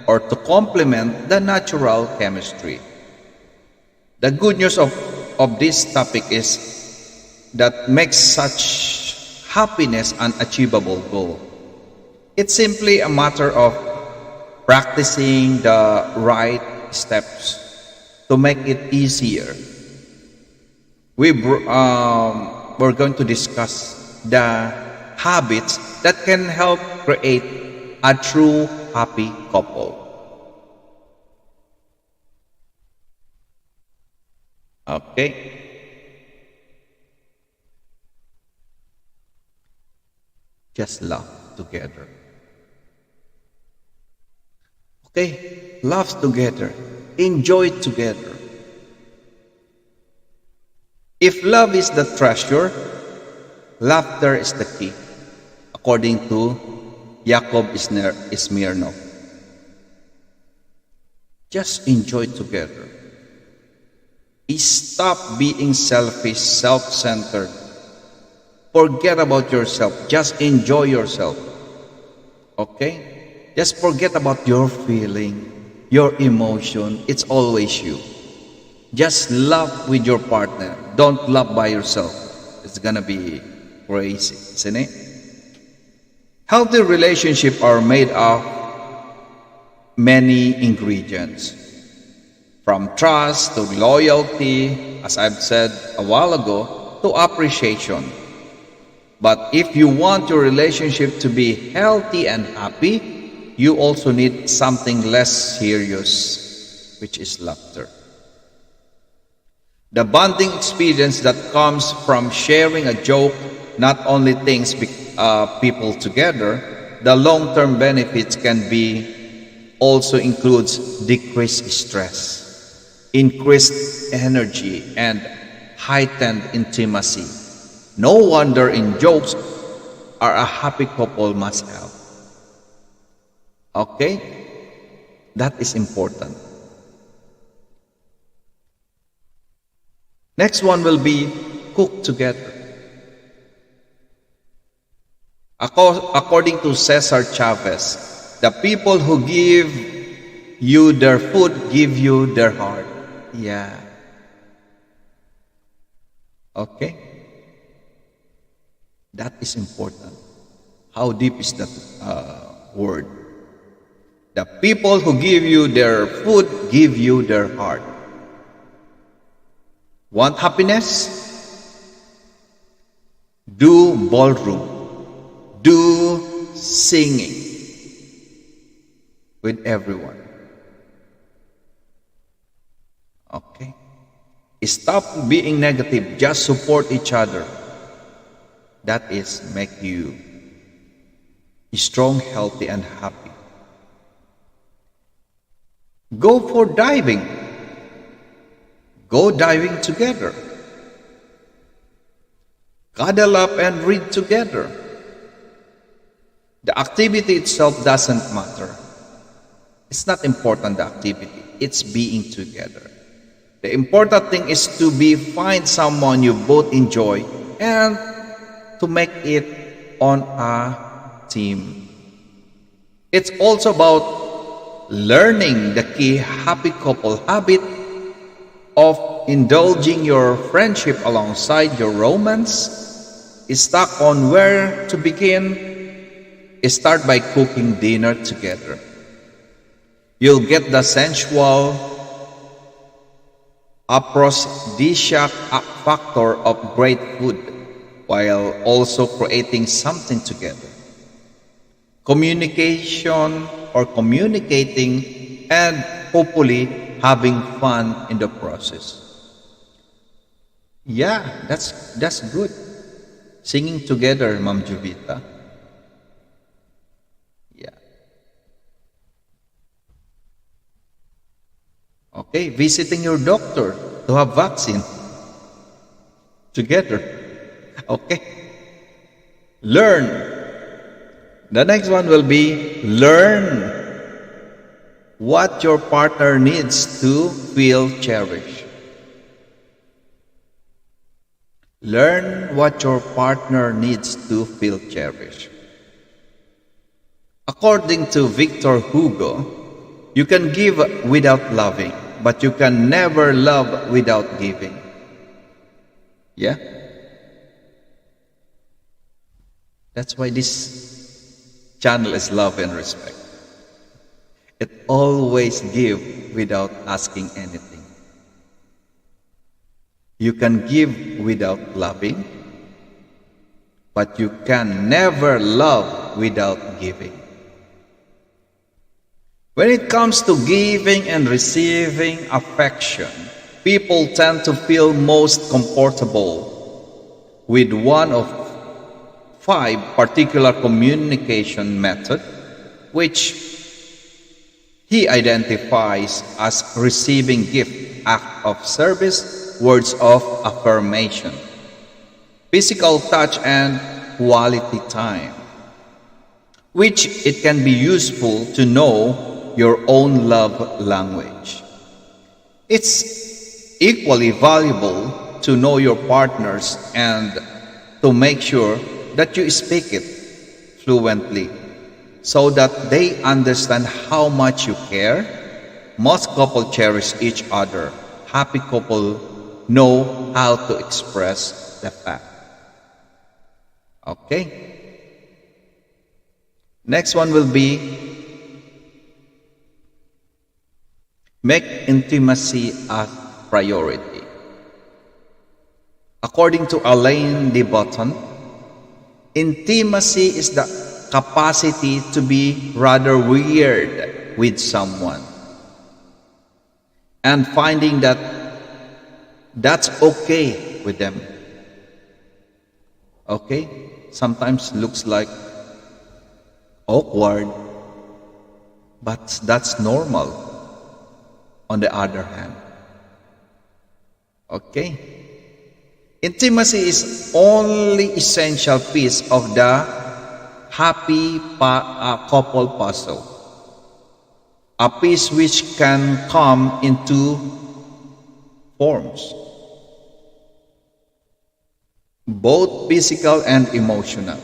or to complement the natural chemistry. The good news of this topic is that makes such happiness an achievable goal. It's simply a matter of practicing the right steps to make it easier. We're going to discuss the habits that can help create a true happy couple. Okay. Just laugh together. Okay, laugh together, enjoy together. If love is the treasure, laughter is the key, according to Yakov Smirnov. Just enjoy together. Stop being selfish, self-centered. Forget about yourself. Just enjoy yourself. Okay? Just forget about your feeling, your emotion. It's always you. Just love with your partner. Don't love by yourself. It's gonna be crazy, isn't it? Healthy relationships are made of many ingredients. From trust to loyalty, as I've said a while ago, to appreciation. But if you want your relationship to be healthy and happy, you also need something less serious, which is laughter. The bonding experience that comes from sharing a joke not only brings people together, the long-term benefits can be also includes decreased stress, increased energy, and heightened intimacy. No wonder in jokes are a happy couple must have. Okay? That is important. Next one will be cook together. According to Cesar Chavez, the people who give you their food give you their heart. Yeah. Okay? That is important. How deep is that word? The people who give you their food give you their heart. Want happiness? Do ballroom. Do singing with everyone. Okay? Stop being negative. Just support each other. That is make you strong, healthy, and happy. Go for diving. Go diving together. Cuddle up and read together. The activity itself doesn't matter. It's not important, the activity. It's being together. The important thing is to find someone you both enjoy and to make it on a team. It's also about learning the key happy couple habit of indulging your friendship alongside your romance. Stuck on where to begin? Start by cooking dinner together. You'll get the sensual aphrodisiac factor of great food while also creating something together. Communication or communicating and hopefully having fun in the process. Yeah, that's good. Singing together, Ma'am Juvita. Yeah. Okay, visiting your doctor to have vaccine together. Okay. Learn. The next one will be learn what your partner needs to feel cherished. Learn what your partner needs to feel cherished. According to Victor Hugo, you can give without loving, but you can never love without giving. Yeah? That's why this channel is love and respect. It always give without asking anything. You can give without loving, but you can never love without giving. When it comes to giving and receiving affection, people tend to feel most comfortable with one of 5 particular communication methods, which he identifies as receiving gift, act of service, words of affirmation, physical touch, and quality time. which it can be useful to know your own love language. It's equally valuable to know your partner's and to make sure that you speak it fluently so that they understand how much you care. Most couples cherish each other. Happy couples know how to express the fact. Okay? Next one will be make intimacy a priority. According to Alain de Botton, intimacy is the capacity to be rather weird with someone and finding that that's okay with them. Okay? Sometimes looks like awkward, but that's normal on the other hand. Okay? Intimacy is only essential piece of the happy couple puzzle. A piece which can come in two forms, both physical and emotional.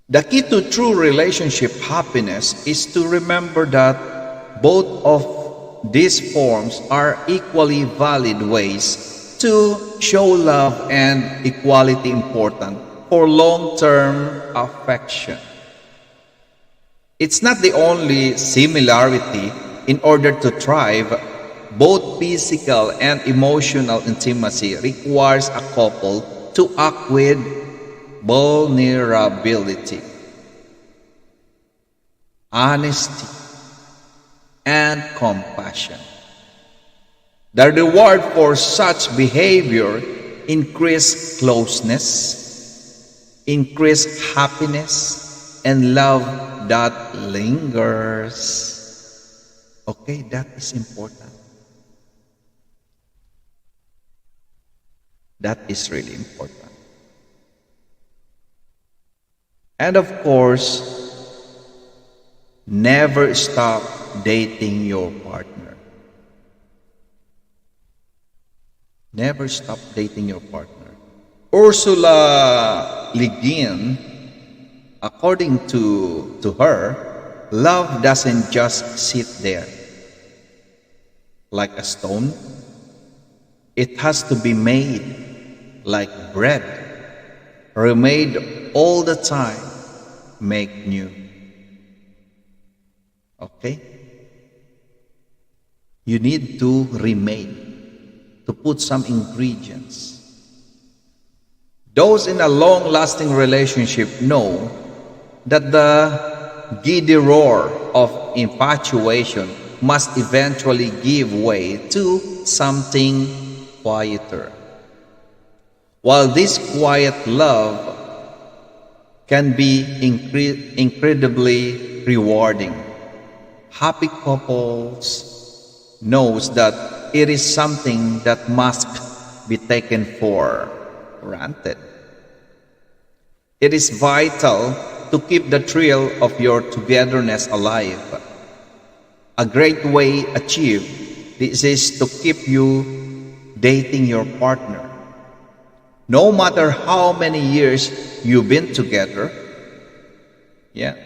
The key to true relationship happiness is to remember that both of these forms are equally valid ways to show love and equality important for long-term affection. It's not the only similarity. In order to thrive, both physical and emotional intimacy requires a couple to act with vulnerability, honesty, and compassion. The reward for such behavior increase closeness, increase happiness, and love that lingers. Okay, that is important. That is really important. And of course, never stop dating your partner. Never stop dating your partner. Ursula Le Guin, according to her, love doesn't just sit there like a stone. It has to be made like bread, remade all the time, make new. Okay? You need to remake, to put some ingredients. Those in a long-lasting relationship know that the giddy roar of infatuation must eventually give way to something quieter. While this quiet love can be incredibly rewarding, happy couples knows that it is something that must be taken for granted. It is vital to keep the thrill of your togetherness alive. A great way achieved this is to keep you dating your partner. No matter how many years you've been together, yeah.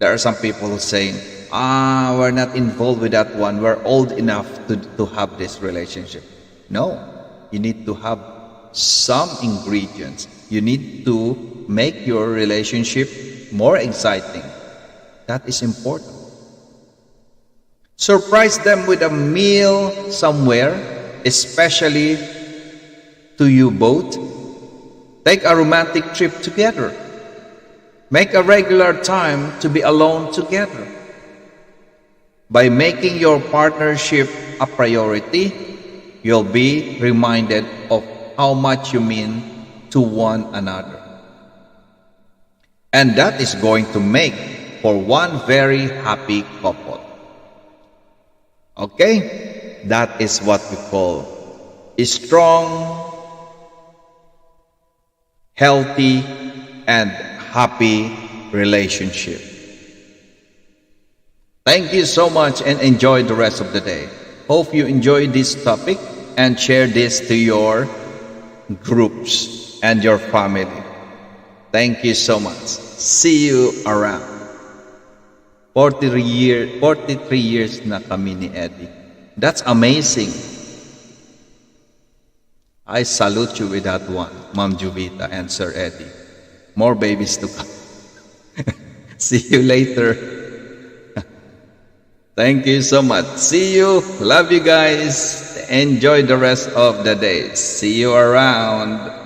There are some people saying, we're not involved with that one. We're old enough to have this relationship. No, you need to have some ingredients. You need to make your relationship more exciting. That is important. Surprise them with a meal somewhere, especially to you both. Take a romantic trip together. Make a regular time to be alone together. By making your partnership a priority, you'll be reminded of how much you mean to one another. And that is going to make for one very happy couple. Okay? That is what we call a strong, healthy, and happy relationship. Thank you so much and enjoy the rest of the day. Hope you enjoy this topic and share this to your groups and your family. Thank you so much. See you around. 43 years na kami ni Eddie. That's amazing. I salute you with that one, Ma'am Juvita and Sir Eddie. More babies to come. See you later. Thank you so much. See you. Love you guys. Enjoy the rest of the day. See you around.